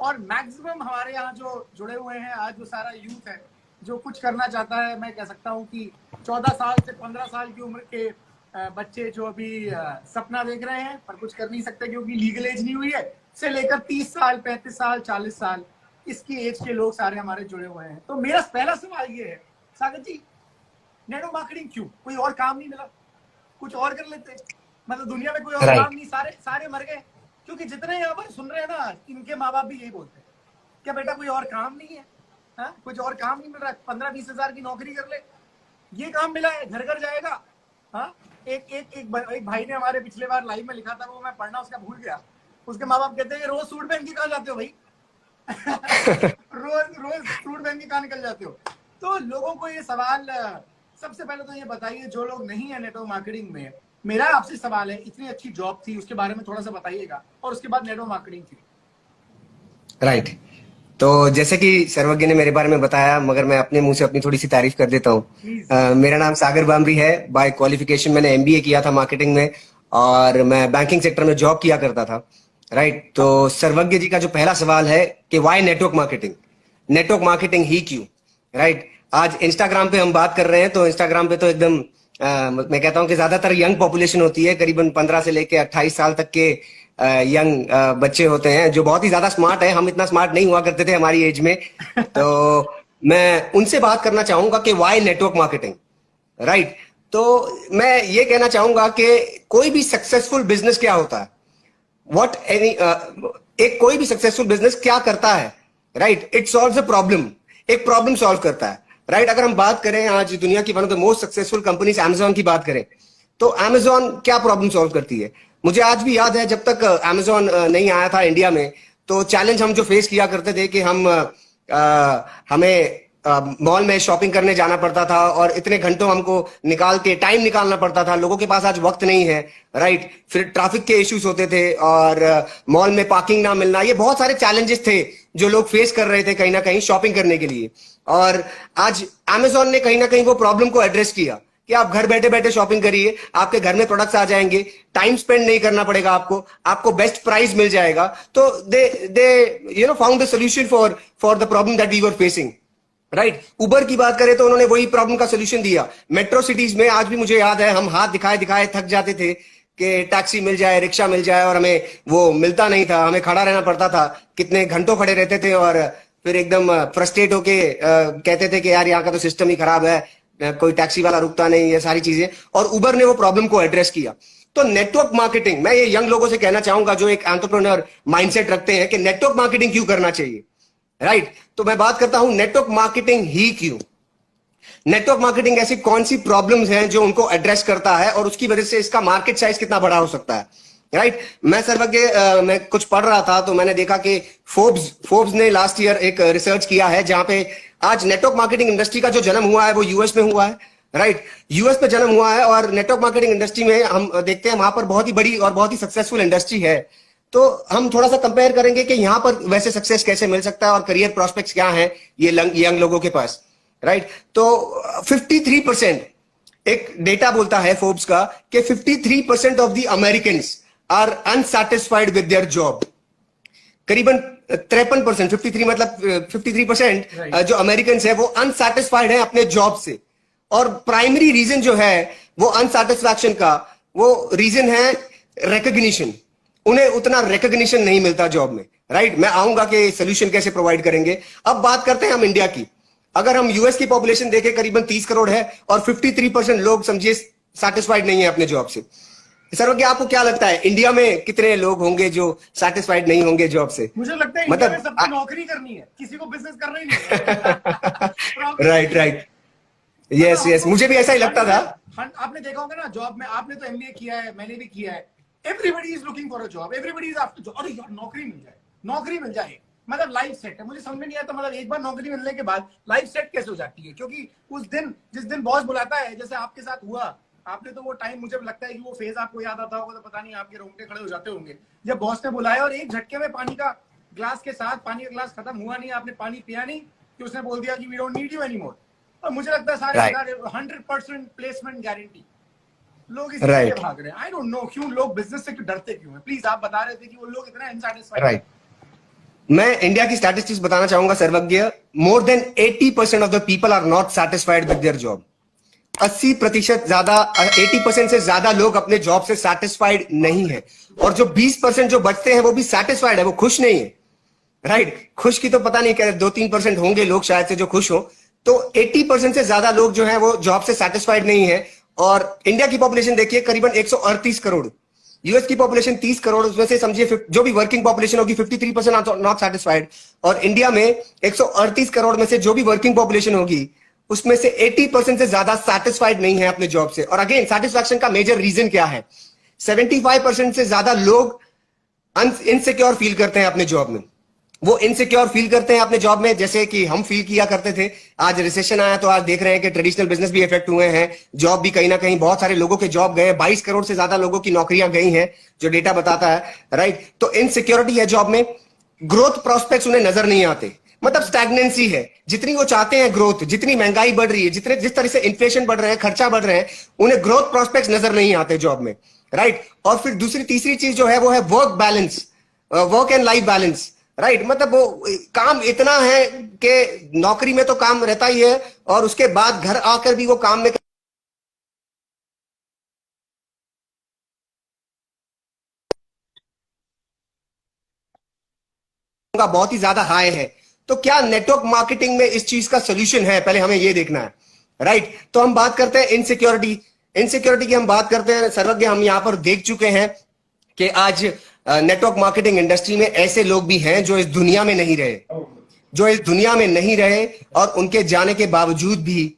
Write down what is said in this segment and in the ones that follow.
और मैक्सिमम हमारे यहाँ जो जुड़े हुए हैं आज, जो सारा यूथ है जो कुछ करना चाहता है, मैं कह सकता हूँ कि 14 साल से 15 साल की उम्र के बच्चे जो अभी सपना देख रहे हैं पर कुछ कर नहीं सकते क्योंकि लीगल एज नहीं हुई है, से लेकर 30 साल, 35 साल, 40 साल इसकी एज के लोग सारे हमारे जुड़े हुए हैं। तो मेरा पहला सवाल ये है सागर जी, नेटवर्क मार्केटिंग क्यों? कोई और काम नहीं मिला? कुछ और कर लेते? मतलब दुनिया में कोई और काम नहीं, सारे मर गए? क्योंकि जितने यहाँ पर सुन रहे हैं ना, इनके माँ बाप भी यही बोलते हैं, क्या बेटा कोई और काम नहीं है? हाँ, कुछ और काम नहीं मिल रहा, 15-20 हजार की नौकरी कर ले, ये काम मिला है, घर घर जाएगा। हाँ, एक भाई ने हमारे पिछले बार लाइव में लिखा था, वो मैं पढ़ना उसका भूल गया। उसके माँ बाप कहते हैं रोज सूट पहन के कहाँ जाते हो भाई? रोज सूट पहन के कहाँ निकल जाते हो? तो लोगों को ये सवाल, सबसे पहले तो ये बताइए जो लोग नहीं है नेटवर्क मार्केटिंग में, मेरा आपसे सवाल है, इतनी अच्छी जॉब थी उसके बारे में थोड़ा सा बताइएगा, और उसके बाद नेटवर्क मार्केटिंग थी। राइट। तो जैसे कि सर्वज्ञ ने मेरे बारे में बताया, मगर मैं अपने मुंह से अपनी थोड़ी सी तारीफ कर देता हूँ। मेरा नाम सागर बामरी है। बाय क्वालिफिकेशन मैंने एमबीए किया था मार्केटिंग में, और मैं बैंकिंग सेक्टर में जॉब किया करता था। राइट। तो सर्वज्ञ जी का जो पहला सवाल है कि why network marketing, network marketing ही क्यों? राइट। आज इंस्टाग्राम पे हम बात कर रहे हैं, तो इंस्टाग्राम पे तो एकदम मैं कहता हूं कि ज्यादातर यंग पॉपुलेशन होती है, करीबन 15 से लेके 28 साल तक के यंग बच्चे होते हैं जो बहुत ही ज्यादा स्मार्ट है। हम इतना स्मार्ट नहीं हुआ करते थे हमारी एज में। तो मैं उनसे बात करना चाहूंगा कि वाई नेटवर्क मार्केटिंग। राइट। तो मैं ये कहना चाहूंगा कि कोई भी सक्सेसफुल बिजनेस क्या होता है, व्हाट एनी एक कोई भी सक्सेसफुल बिजनेस क्या करता है? Right. It solves a problem, एक प्रॉब्लम सॉल्व करता है। राइट। अगर हम बात करें आज दुनिया की one of the most successful companies Amazon की बात करें, तो अमेजॉन क्या प्रॉब्लम सॉल्व करती है? मुझे आज भी याद है जब तक अमेजॉन नहीं आया था इंडिया में, तो चैलेंज हम जो फेस किया करते थे कि हमें मॉल में शॉपिंग करने जाना पड़ता था और इतने घंटों हमको निकाल के टाइम निकालना पड़ता था। लोगों के पास आज वक्त नहीं है। राइट। फिर ट्रैफिक के इश्यूज होते थे और मॉल में पार्किंग ना मिलना, ये बहुत सारे चैलेंजेस थे जो लोग फेस कर रहे थे कहीं ना कहीं शॉपिंग करने के लिए। और आज अमेजॉन ने कहीं ना कहीं वो प्रॉब्लम को एड्रेस किया कि आप घर बैठे बैठे शॉपिंग करिए, आपके घर में प्रोडक्ट्स आ जाएंगे, टाइम स्पेंड नहीं करना पड़ेगा आपको बेस्ट प्राइस मिल जाएगा। तो they found the solution for the problem that we were facing. Right. Uber की बात करें तो उन्होंने वही प्रॉब्लम का सोल्यूशन दिया। मेट्रो सिटीज में आज भी मुझे याद है, हम हाथ दिखाए दिखाए थक जाते थे कि टैक्सी मिल जाए, रिक्शा मिल जाए, और हमें वो मिलता नहीं था, हमें खड़ा रहना पड़ता था, कितने घंटों खड़े रहते थे और फिर एकदम फ्रस्ट्रेट होके कहते थे कि यार यहाँ का तो सिस्टम ही खराब है, कोई टैक्सी वाला रुकता नहीं, ये सारी चीजें। और उबर ने वो प्रॉब्लम को एड्रेस किया। तो नेटवर्क मार्केटिंग, मैं ये यंग लोगों से कहना चाहूंगा जो एक एंटरप्रेन्योर माइंडसेट रखते हैं कि नेटवर्क मार्केटिंग क्यों करना चाहिए। राइट। तो मैं बात करता हूं नेटवर्क मार्केटिंग ही क्यों। नेटवर्क मार्केटिंग ऐसी कौन सी प्रॉब्लम्स हैं जो उनको एड्रेस करता है और उसकी वजह से इसका मार्केट साइज कितना बड़ा हो सकता है। राइट। मैं सर्वज्ञ मैं कुछ पढ़ रहा था तो मैंने देखा कि फोर्ब्स ने लास्ट ईयर एक रिसर्च किया है जहां पे आज नेटवर्क मार्केटिंग इंडस्ट्री का जो जन्म हुआ है वो यूएस में हुआ है। राइट। यूएस में जन्म हुआ है और नेटवर्क मार्केटिंग इंडस्ट्री में हम देखते हैं वहां पर बहुत ही बड़ी और बहुत ही सक्सेसफुल इंडस्ट्री है। तो हम थोड़ा सा कंपेयर करेंगे कि यहाँ पर वैसे सक्सेस कैसे मिल सकता है और करियर प्रोस्पेक्ट्स क्या हैं ये यंग लोगों के पास। राइट। तो 53%, एक डेटा बोलता है फोर्ब्स का कि 53% of the Americans are unsatisfied with their job. करीबन 53%, 53 मतलब 53% जो अमेरिकन है वो अनसैटिस्फाइड है अपने जॉब से। और प्राइमरी रीजन जो है वो अनसैटिस्फैक्शन का, वो रीजन है रिकॉग्निशन। उन्हें उतना रिकॉग्निशन नहीं मिलता जॉब में। राइट। मैं आऊंगा कि सोल्यूशन कैसे प्रोवाइड करेंगे। अब बात करते हैं हम इंडिया की। अगर हम यूएस की पॉपुलेशन देखें करीबन 30 करोड़ है और 53% लोग समझिए सैटिस्फाइड नहीं है अपने जॉब से। सर्वज्ञ आपको क्या लगता है इंडिया में कितने लोग होंगे जो सैटिस्फाइड नहीं होंगे जॉब से? मुझे लगता है मतलब सबको नौकरी करनी है, किसी को बिजनेस करना ही नहीं है। Right right. यस यस, मुझे भी ऐसा ही लगता था। आपने देखा होगा ना जॉब में, आपने तो एमबीए किया है, मैंने भी किया है। Everybody is looking for a job, everybody is after job. अरे यार नौकरी मिल जाए, नौकरी मिल जाए, मतलब लाइफ सेट है। मुझे समझ में नहीं आता, मतलब एक बार नौकरी मिलने के बाद लाइफ सेट कैसे हो जाती है? क्योंकि उस दिन जिस दिन बॉस बुलाता है, जैसे आपके साथ हुआ, आपने तो वो टाइम, मुझे लगता है कि वो फेज आपको याद आता होगा, तो पता नहीं आपके रोंगटे खड़े हो जाते होंगे जब बॉस ने बुलाया और एक झटके में पानी का ग्लास के साथ, पानी का ग्लास खत्म हुआ नहीं, आपने पानी पिया नहीं कि उसने बोल दिया कि we don't need you any more. और मुझे लगता है सारे 100% प्लेसमेंट गारंटी, लोग इसके लिए भाग रहे हैं। आई डोंट नो क्यों लोग बिजनेस से क्यों डरते क्यों हैं? प्लीज आप बता रहे थे कि वो लोग इतना अनसैटिस्फाइड। राइट। मैं इंडिया की स्टैटिस्टिक्स बताना चाहूंगा Sarvagya. More than 80% of the people are not satisfied with their job. 80% ज्यादा, 80% से ज्यादा लोग अपने जॉब से सेटिस्फाइड नहीं है। और जो 20% जो बचते हैं वो भी सेटिस्फाइड है, वो खुश नहीं है। राइट, खुश की तो पता नहीं, कह 2-3% होंगे लोग शायद से जो खुश हो। तो 80% से ज्यादा लोग जो है वो जॉब से सेटिस्फाइड नहीं है। और इंडिया की पॉपुलेशन देखिए करीबन 138 करोड़, यूएस की पॉपुलेशन 30 करोड़, उसमें से समझिए जो भी वर्किंग पॉपुलेशन होगी 53% नॉट सेटिस्फाइड। और इंडिया में 138 करोड़ में से जो भी वर्किंग पॉपुलेशन होगी उसमें से 80% से ज्यादा सेटिस्फाइड नहीं है अपने जॉब से। और अगेन सेटिस्फैक्शन का मेजर रीजन क्या है? 75% से ज्यादा लोग इनसिक्योर फील करते हैं अपने जॉब में। वो इनसिक्योर फील करते हैं अपने जॉब में, जैसे कि हम फील किया करते थे। आज रिसेशन आया तो आज देख रहे हैं कि ट्रेडिशनल बिजनेस भी इफेक्ट हुए हैं, जॉब भी कहीं ना कहीं बहुत सारे लोगों के जॉब गए, 22 करोड़ से ज्यादा लोगों की नौकरियां गई हैं जो डेटा बताता है। राइट, तो इनसिक्योरिटी है जॉब में, ग्रोथ प्रोस्पेक्ट्स उन्हें नजर नहीं आते, मतलब स्टैग्नेंसी है। जितनी वो चाहते हैं ग्रोथ, जितनी महंगाई बढ़ रही है, जिस तरह से इन्फ्लेशन बढ़ रहे हैं, खर्चा बढ़ रहे हैं, उन्हें ग्रोथ प्रोस्पेक्ट्स नजर नहीं आते जॉब में। राइट, और फिर तीसरी चीज जो है वो है work balance, work and life balance. Right, मतलब वो काम इतना है कि नौकरी में तो काम रहता ही है और उसके बाद घर आकर भी वो काम में का बहुत ही ज्यादा हाई है। तो क्या नेटवर्क मार्केटिंग में इस चीज का सोल्यूशन है? पहले हमें ये देखना है। राइट, तो हम बात करते हैं इनसिक्योरिटी की हम बात करते हैं सर्वज्ञ। हम यहां पर देख चुके हैं कि आज नेटवर्क मार्केटिंग इंडस्ट्री में ऐसे लोग भी हैं जो इस दुनिया में नहीं रहे, और उनके जाने के बावजूद भी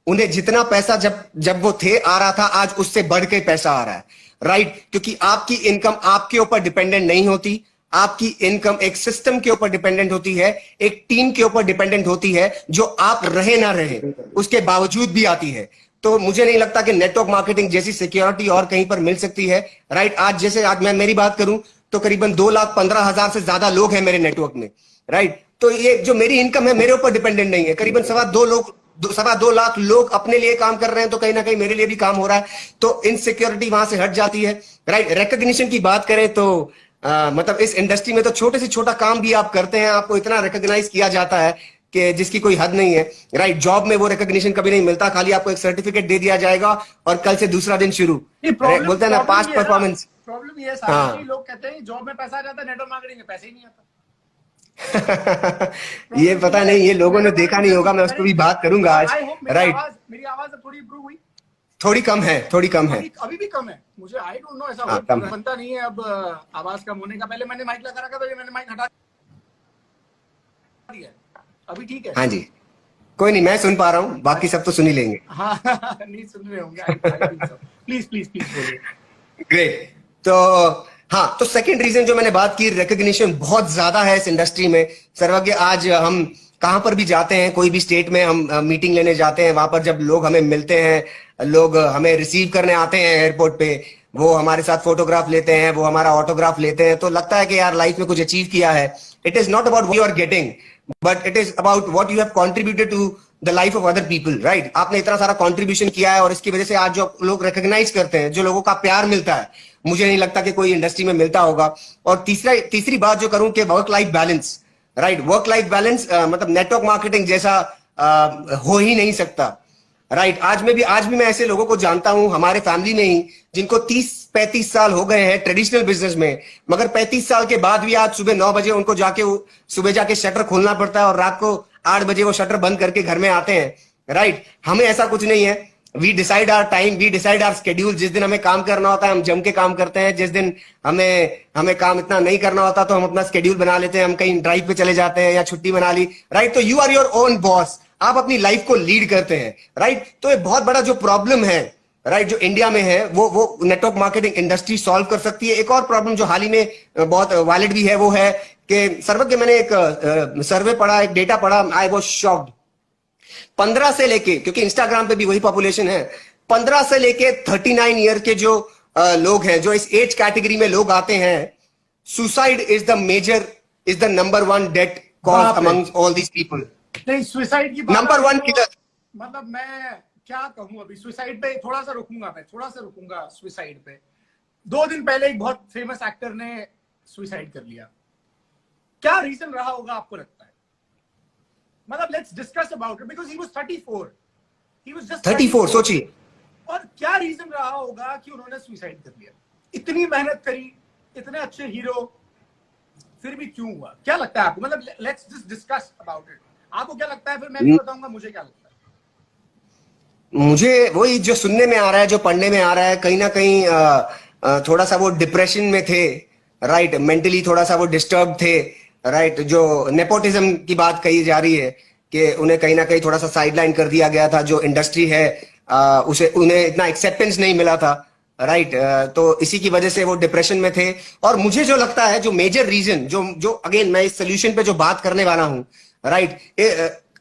उन्हें जितना पैसा जब वो थे आ रहा था, आज उससे बढ़ के पैसा आ रहा है। राइट, क्योंकि आपकी इनकम आपके ऊपर डिपेंडेंट नहीं होती, आपकी इनकम एक सिस्टम के ऊपर डिपेंडेंट होती है, एक टीम के ऊपर डिपेंडेंट होती है, जो आप रहे ना रहे उसके बावजूद भी आती है। तो मुझे नहीं लगता कि नेटवर्क मार्केटिंग जैसी सिक्योरिटी और कहीं पर मिल सकती है। राइट, आज मैं मेरी बात करूं तो करीबन 2,15,000 से ज्यादा लोग हैं मेरे नेटवर्क में। राइट, तो ये जो मेरी इनकम है मेरे ऊपर डिपेंडेंट नहीं है। करीबन 2.25 लाख लोग अपने लिए काम कर रहे हैं, तो कहीं ना कहीं मेरे लिए भी काम हो रहा है। तो इनसिक्योरिटी वहां से हट जाती है। राइट, रिकॉग्निशन की बात करें तो मतलब इस इंडस्ट्री में तो छोटे से छोटा काम भी आप करते हैं, आपको इतना रिकॉग्नाइज किया जाता है कि जिसकी कोई हद नहीं है। राइट, जॉब में वो रिकॉग्निशन कभी नहीं मिलता, खाली आपको एक सर्टिफिकेट दे दिया जाएगा और कल से दूसरा दिन शुरू। बोलते हैं ना पास्ट परफॉर्मेंस। प्रॉब्लम ये है, हाँ, लोग कहते हैं जॉब में पैसा आ जाता है, नेटवर्क मार्केटिंग में पैसे ही नहीं आता। ये पता नहीं, ये लोगों ने देखा नहीं होगा, मैं उसको भी बात करूंगा आज। राइट, मेरी आवाज थोड़ी इंप्रूव हुई? थोड़ी कम है। अभी भी कम है मुझे, आई डोंट नो, ऐसा बनता नहीं है अब आवाज कम होने का। पहले मैंने माइक लगा रखा था, ये मैंने माइक हटा दिया, अभी ठीक है। हाँ जी, कोई नहीं, मैं सुन पा रहा हूँ, बाकी सब तो सुन ही लेंगे। हाँ नहीं सुन रहे होंगे। प्लीज बोलिए। ग्रेट। तो हाँ, तो सेकंड रीजन जो मैंने बात की, रिकॉग्निशन बहुत ज्यादा है इस इंडस्ट्री में सर्वज्ञ। आज हम कहां पर भी जाते हैं, कोई भी स्टेट में हम मीटिंग लेने जाते हैं, वहां पर जब लोग हमें मिलते हैं, लोग हमें रिसीव करने आते हैं एयरपोर्ट पे, वो हमारे साथ फोटोग्राफ लेते हैं, वो हमारा ऑटोग्राफ लेते हैं, तो लगता है कि यार लाइफ में कुछ अचीव किया है। It is not about what you are getting, but it is about what you have contributed to the life of other people. Right, आपने इतना सारा कंट्रीब्यूशन किया है और इसकी वजह से आज जो लोग रिकॉग्नाइज करते हैं, जो लोगों का प्यार मिलता है, मुझे नहीं लगता कि कोई इंडस्ट्री में मिलता होगा। और तीसरी बात जो करूं कि work life balance. Right, work life balance मतलब नेटवर्क मार्केटिंग जैसा हो ही नहीं सकता। राइट, आज भी मैं ऐसे लोगों को जानता हूं हमारे फैमिली में ही, जिनको 30-35 साल हो गए हैं ट्रेडिशनल बिजनेस में, मगर 35 साल के बाद भी आज सुबह 9 बजे उनको सुबह जाके शटर खोलना पड़ता है और रात को 8 बजे वो शटर बंद करके घर में आते हैं। राइट, हमें ऐसा कुछ नहीं है। We decide our time, we decide our schedule. जिस दिन हमें काम करना होता है हम जम के काम करते हैं, जिस दिन हमें काम इतना नहीं करना होता तो हम अपना शेड्यूल बना लेते हैं, हम कहीं ड्राइव पे चले जाते हैं या छुट्टी बना ली। राइट, तो you are your own boss, आप अपनी लाइफ को लीड करते हैं। राइट, तो ये बहुत बड़ा जो प्रॉब्लम है, राइट, जो इंडिया में है, वो नेटवर्क मार्केटिंग इंडस्ट्री सॉल्व कर सकती है। एक और प्रॉब्लम जो हाल ही में बहुत वैलिड भी है, वो है कि सर्वज्ञ, मैंने एक सर्वे पढ़ा, एक डेटा पढ़ा, आई वाज शॉक्ड। 15 से लेके, क्योंकि इंस्टाग्राम पे भी वही पॉपुलेशन है, 15 से लेके 39 ईयर के जो लोग हैं, जो इस एज कैटेगरी में लोग आते हैं, suicide is the number 1 death cause among all these people. नहीं, सुसाइड की नंबर 1 किलर। मतलब मैं क्या कहूं, अभी सुसाइड पे थोड़ा सा रुकूंगा सुसाइड पे। 2 दिन पहले एक बहुत फेमस एक्टर ने सुसाइड कर लिया। क्या रीजन रहा होगा आपको लगता है? मतलब let's discuss about it because he was 34, he was just 34, सोचिए। और क्या रीजन रहा होगा कि उन्होंने सुसाइड कर लिया? इतनी मेहनत करी, इतने अच्छे हीरो, फिर भी क्यों हुआ? क्या लगता है आपको? मतलब let's just discuss about it. आपको क्या लगता है, फिर मैं भी बताऊंगा मुझे क्या लगता है। मुझे वही जो सुनने में आ रहा है, जो पढ़ने में आ रहा है, कहीं ना कहीं थोड़ा सा वो डिप्रेशन में थे, राइट, मेंटली थोड़ा सा वो डिस्टर्ब थे, राइट। जो नेपोटिज्म की बात कही जा रही है कि उन्हें कहीं ना कहीं थोड़ा सा साइडलाइन कर दिया गया था, जो इंडस्ट्री है उसे उन्हें इतना एक्सेप्टेंस नहीं मिला था, राइट। तो इसी की वजह से वो डिप्रेशन में थे। और मुझे जो लगता है जो मेजर रीजन, जो अगेन मैं इस सोल्यूशन पे जो बात करने वाला हूं, राइट,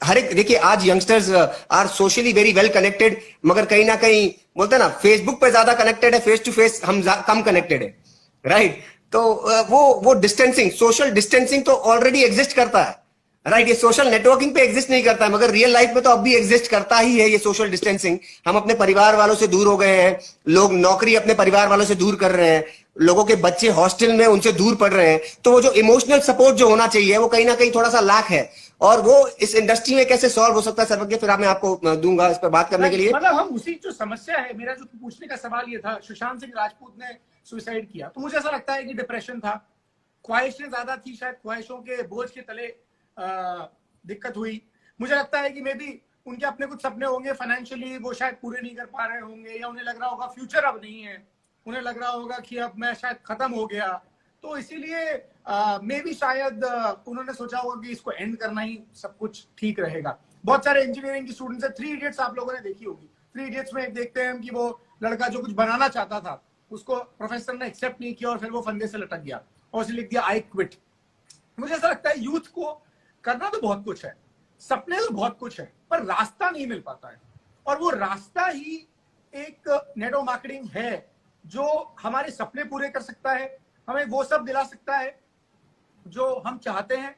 हर एक देखिए, आज youngsters are socially very well connected, मगर कहीं ना कहीं बोलते हैं ना, फेसबुक पे ज्यादा कनेक्टेड है, फेस टू फेस हम कम कनेक्टेड है, राइट। तो वो डिस्टेंसिंग, सोशल डिस्टेंसिंग तो ऑलरेडी एग्जिस्ट करता है, राइट। ये सोशल नेटवर्किंग पे एग्जिस्ट नहीं करता है, मगर रियल लाइफ में तो अब भी एग्जिस्ट करता ही है ये सोशल डिस्टेंसिंग। हम अपने परिवार वालों से दूर हो गए हैं, लोग नौकरी अपने परिवार वालों से दूर कर रहे हैं, लोगों के बच्चे हॉस्टल में उनसे दूर पढ़ रहे हैं, तो वो जो इमोशनल सपोर्ट जो होना चाहिए वो कहीं ना कहीं थोड़ा सा लैक है। और वो इस इंडस्ट्री में कैसे सॉल्व हो सकता है सर्वज्ञ, फिर मैं आपको दूंगा इस पर बात करने के लिए। मतलब हम उसी जो समस्या है, मेरा जो पूछने का सवाल ये था, सुशांत सिंह राजपूत ने सुसाइड किया तो मुझे ऐसा लगता है कि डिप्रेशन था, ख्वाहिशें ज्यादा थी, शायद ख्वाहिशों के बोझ के तले दिक्कत हुई। मुझे लगता है कि मे बी उनके अपने कुछ सपने होंगे, फाइनेंशियली वो शायद पूरे नहीं कर पा रहे होंगे, या उन्हें लग रहा होगा फ्यूचर अब नहीं है, उन्हें लग रहा होगा कि अब मैं शायद खत्म हो गया, तो इसीलिए मे बी शायद उन्होंने सोचा होगा कि इसको एंड करना ही सब कुछ ठीक रहेगा। बहुत सारे इंजीनियरिंग के स्टूडेंट्स है, 3 इडियट्स आप लोगों ने देखी होगी। 3 इडियट्स में एक देखते हैं कि वो लड़का जो कुछ बनाना चाहता था उसको प्रोफेसर ने एक्सेप्ट नहीं किया और फिर वो फंदे से लटक गया और उसे लिख दिया आई क्विट। मुझे ऐसा लगता है यूथ को करना तो बहुत कुछ है, सपने तो बहुत कुछ है, पर रास्ता नहीं मिल पाता है। और वो रास्ता ही एक नेटवर्क मार्केटिंग है जो हमारे सपने पूरे कर सकता है, हमें वो सब दिला सकता है जो हम चाहते हैं,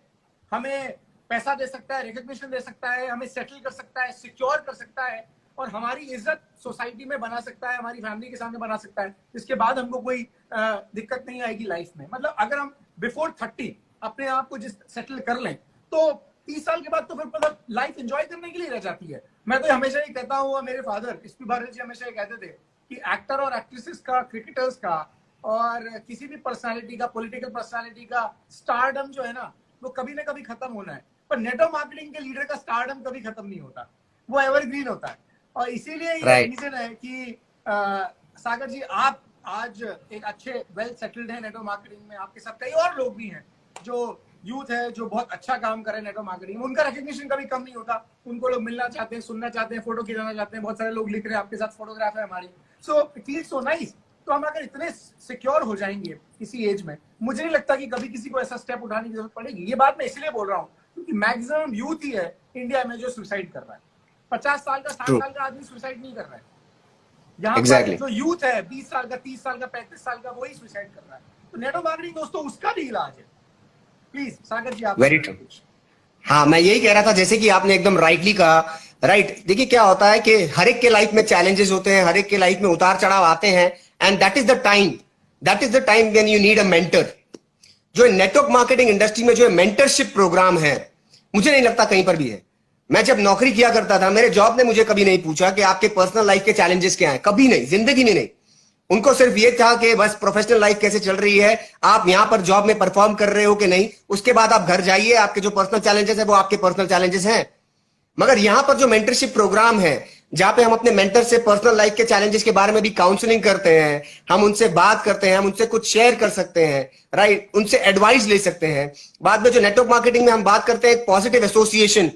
हमें पैसा दे सकता है, रिकॉग्निशन दे सकता है, हमें सेटल कर सकता है, सिक्योर कर सकता है और हमारी इज्जत सोसाइटी में बना सकता है, हमारी फैमिली के सामने बना सकता है। इसके बाद हमको कोई दिक्कत नहीं आएगी लाइफ में। मतलब अगर हम बिफोर 30 अपने आप को जिस सेटल कर लें तो 30 साल के बाद तो फिर मतलब लाइफ एंजॉय करने के लिए रह जाती है। मैं तो हमेशा ही कहता हूँ, मेरे फादर एसपी भारत जी हमेशा ये कहते थे कि एक्टर और एक्ट्रेसेस का, क्रिकेटर्स का और किसी भी पर्सनालिटी का, पॉलिटिकल पर्सनालिटी का स्टारडम जो है ना, वो कभी ना कभी खत्म होना है, पर नेटवर्क मार्केटिंग के लीडर का स्टारडम कभी खत्म नहीं होता, वो एवरग्रीन होता है। और इसीलिए ये रीजन है कि सागर जी आप आज एक अच्छे वेल सेटल्ड है नेटवर्क मार्केटिंग में, आपके साथ कई और लोग भी हैं जो यूथ है जो बहुत अच्छा काम कर रहे हैं नेटवर्क मार्केटिंग में, उनका रिकग्निशन कभी कम नहीं होता, उनको लोग मिलना चाहते हैं, सुनना चाहते हैं, फोटो खिंचाना चाहते हैं। बहुत सारे लोग लिख रहे हैं आपके साथ फोटोग्राफ है हमारी, so it feels so nice. तो हम अगर इतने सिक्योर हो जाएंगे इसी एज में, मुझे नहीं लगता कि कभी किसी को ऐसा स्टेप उठाने की जरूरत पड़ेगी। ये बात मैं इसलिए बोल रहा हूँ क्योंकि मैक्सिमम यूथ ही है इंडिया में जो सुसाइड कर रहा है। 50 साल का, 60 साल का आदमी सुसाइड नहीं कर रहा है। यहाँ पर जो यूथ है 20 साल का, 30 साल का, 35 साल का, वही सुसाइड कर रहा है। तो नेटवर्क मार्केटिंग दोस्तों उसका भी इलाज है। प्लीज सागर जी आप। Very true. हाँ, मैं यही कह रहा था, जैसे कि आपने एकदम राइटली कहा, राइट। देखिए क्या होता है कि हर एक के लाइफ में चैलेंजेस होते हैं, हर एक के लाइफ में उतार चढ़ाव आते हैं, and that is the time when you need a mentor. जो नेटवर्क मार्केटिंग इंडस्ट्री में जो मेंटरशिप प्रोग्राम है, मुझे नहीं लगता कहीं पर भी है। मैं जब नौकरी किया करता था, मेरे जॉब ने मुझे कभी नहीं पूछा कि आपके पर्सनल लाइफ के चैलेंजेस क्या हैं, कभी नहीं, जिंदगी में नहीं। उनको सिर्फ ये था कि बस प्रोफेशनल लाइफ कैसे चल रही है, आप यहां पर जॉब में परफॉर्म कर रहे हो कि नहीं, उसके बाद आप घर जाइए, आपके जो पर्सनल चैलेंजेस है वो आपके पर्सनल चैलेंजेस हैं। मगर यहां पर जो मेंटरशिप प्रोग्राम है, जहां पे हम अपने मेंटर से पर्सनल लाइफ के चैलेंजेस के बारे में भी काउंसलिंग करते हैं, हम उनसे बात करते हैं, हम उनसे कुछ शेयर कर सकते हैं, राइट, उनसे एडवाइस ले सकते हैं। बाद में जो नेटवर्क मार्केटिंग में हम बात करते हैं पॉजिटिव एसोसिएशन,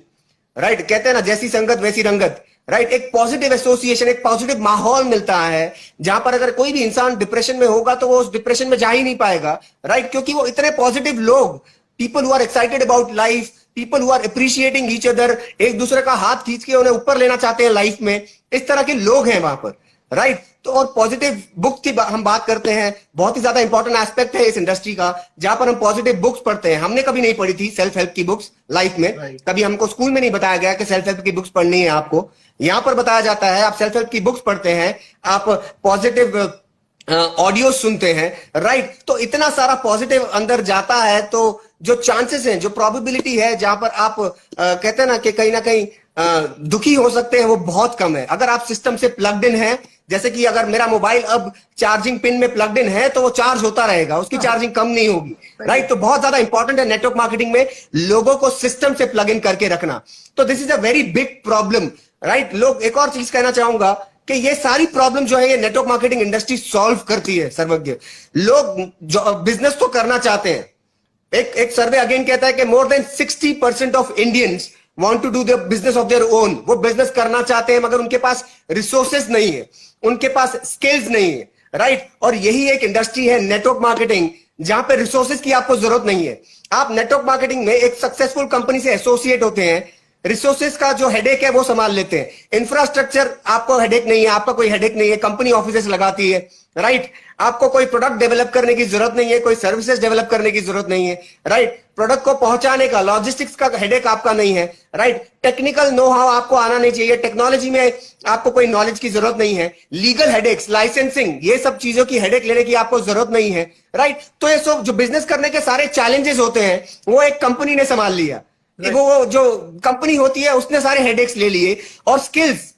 राइट, कहते हैं ना जैसी संगत वैसी रंगत, राइट। एक पॉजिटिव एसोसिएशन, एक पॉजिटिव माहौल मिलता है जहां पर अगर कोई भी इंसान डिप्रेशन में होगा तो वो उस डिप्रेशन में जा ही नहीं पाएगा, राइट, क्योंकि वो इतने पॉजिटिव लोग, people who are excited about life, people who are appreciating each other, एक दूसरे का हाथ खींच के उन्हें ऊपर लेना चाहते हैं लाइफ में, इस तरह के लोग हैं वहां पर, राइट। तो और पॉजिटिव बुक की हम बात करते हैं, बहुत ही ज्यादा इंपॉर्टेंट एस्पेक्ट है इस इंडस्ट्री का, जहां पर हम पॉजिटिव बुक्स पढ़ते हैं। हमने कभी नहीं पढ़ी थी सेल्फ हेल्प की बुक्स लाइफ में, कभी हमको स्कूल में नहीं बताया गया कि सेल्फ हेल्प की बुक्स पढ़नी है आपको। यहां पर बताया जाता है, आप सेल्फ हेल्प की बुक्स पढ़ते हैं, आप पॉजिटिव ऑडियो सुनते हैं, राइट। तो इतना सारा पॉजिटिव अंदर जाता है, तो जो चांसेस हैं, जो प्रोबेबिलिटी है जहां पर आप कहते हैं ना कहीं दुखी हो सकते हैं, वो बहुत कम है अगर आप सिस्टम से प्लग्ड इन है। जैसे कि अगर मेरा मोबाइल अब चार्जिंग पिन में प्लग्ड इन है तो वो चार्ज होता रहेगा, उसकी चार्जिंग कम नहीं होगी, राइट। तो बहुत ज्यादा इंपॉर्टेंट है नेटवर्क मार्केटिंग में लोगों को सिस्टम से प्लग इन करके रखना। तो this is a very big problem, right. लोग, एक और चीज कहना चाहूंगा कि ये सारी प्रॉब्लम जो है ये नेटवर्क मार्केटिंग इंडस्ट्री सॉल्व करती है सर्वज्ञ। लोग जो बिजनेस तो करना चाहते हैं, एक सर्वे अगेन कहता है कि more than 60% of Indians want to do the business of their own. वो बिजनेस करना चाहते हैं मगर उनके पास रिसोर्सेज नहीं है, उनके पास स्किल्स नहीं है, राइट। और यही एक इंडस्ट्री है नेटवर्क मार्केटिंग जहां पे रिसोर्सेज की आपको जरूरत नहीं है। आप नेटवर्क मार्केटिंग में एक सक्सेसफुल कंपनी से एसोसिएट होते हैं, रिसोर्सेज का जो हेडेक है वो संभाल लेते हैं। इंफ्रास्ट्रक्चर आपको हेडेक नहीं है, आपका कोई हेडेक नहीं है, कंपनी ऑफिसेस लगाती है, राइट। आपको कोई प्रोडक्ट डेवलप करने की जरूरत नहीं है, कोई सर्विसेज डेवलप करने की जरूरत नहीं है, राइट। प्रोडक्ट को पहुंचाने का, लॉजिस्टिक्स का हेडेक आपका नहीं है, राइट। टेक्निकल नो हाउ आपको आना नहीं चाहिए, टेक्नोलॉजी में आपको कोई नॉलेज की जरूरत नहीं है। लीगल हेडेक्स, लाइसेंसिंग, ये सब चीजों की हेडेक लेने की आपको जरूरत नहीं है, राइट। तो ये सब जो बिजनेस करने के सारे चैलेंजेस होते हैं वो एक कंपनी ने संभाल लिया। वो जो कंपनी होती है उसने सारे हेडेक्स ले लिए। और स्किल्स,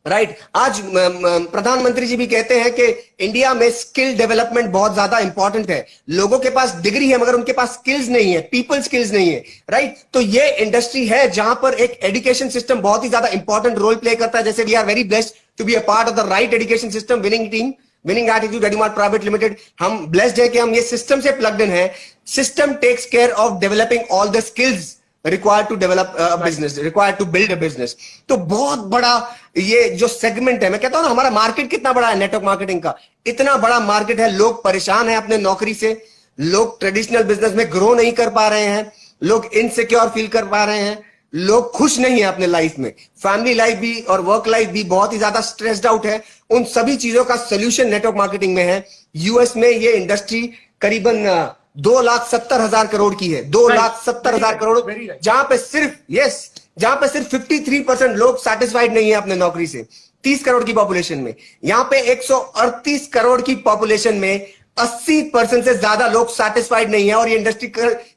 राइट। आज प्रधानमंत्री जी भी कहते हैं कि इंडिया में स्किल डेवलपमेंट बहुत ज्यादा इंपॉर्टेंट है। लोगों के पास डिग्री है मगर उनके पास स्किल्स नहीं है, पीपल स्किल्स नहीं है, राइट। तो ये इंडस्ट्री है जहां पर एक एजुकेशन सिस्टम बहुत ही ज्यादा इंपॉर्टेंट रोल प्ले करता है। जैसे we are very blessed to be a part of the right education system, winning team, winning attitude Readymart private limited. हम ब्लेस्ड है कि हम ये सिस्टम से प्लग्ड इन है। System takes care of developing all the skills required to develop business, required to build a business. तो बहुत बड़ा ये जो सेगमेंट है, मैं कहता हूं ना हमारा मार्केट कितना बड़ा है नेटवर्क मार्केटिंग का, इतना बड़ा मार्केट है। लोग परेशान हैं अपने नौकरी से, लोग ट्रेडिशनल बिजनेस में ग्रो नहीं कर पा रहे हैं, लोग इनसिक्योर फील कर पा रहे हैं, लोग खुश नहीं है अपने लाइफ में, फैमिली लाइफ भी और वर्क लाइफ भी बहुत ही ज्यादा स्ट्रेस्ड आउट है। उन सभी चीजों का सोल्यूशन नेटवर्क मार्केटिंग में है। यूएस में ये इंडस्ट्री करीबन 2,70,000 करोड़ की है, 2,70,000 करोड़, जहां पे सिर्फ 53% लोग सेटिस्फाइड नहीं है अपने नौकरी से। 30 करोड़ की पॉपुलेशन में, यहां पे 138 करोड़ की पॉपुलेशन में 80% से ज्यादा लोग सेटिस्फाइड नहीं है। और ये इंडस्ट्री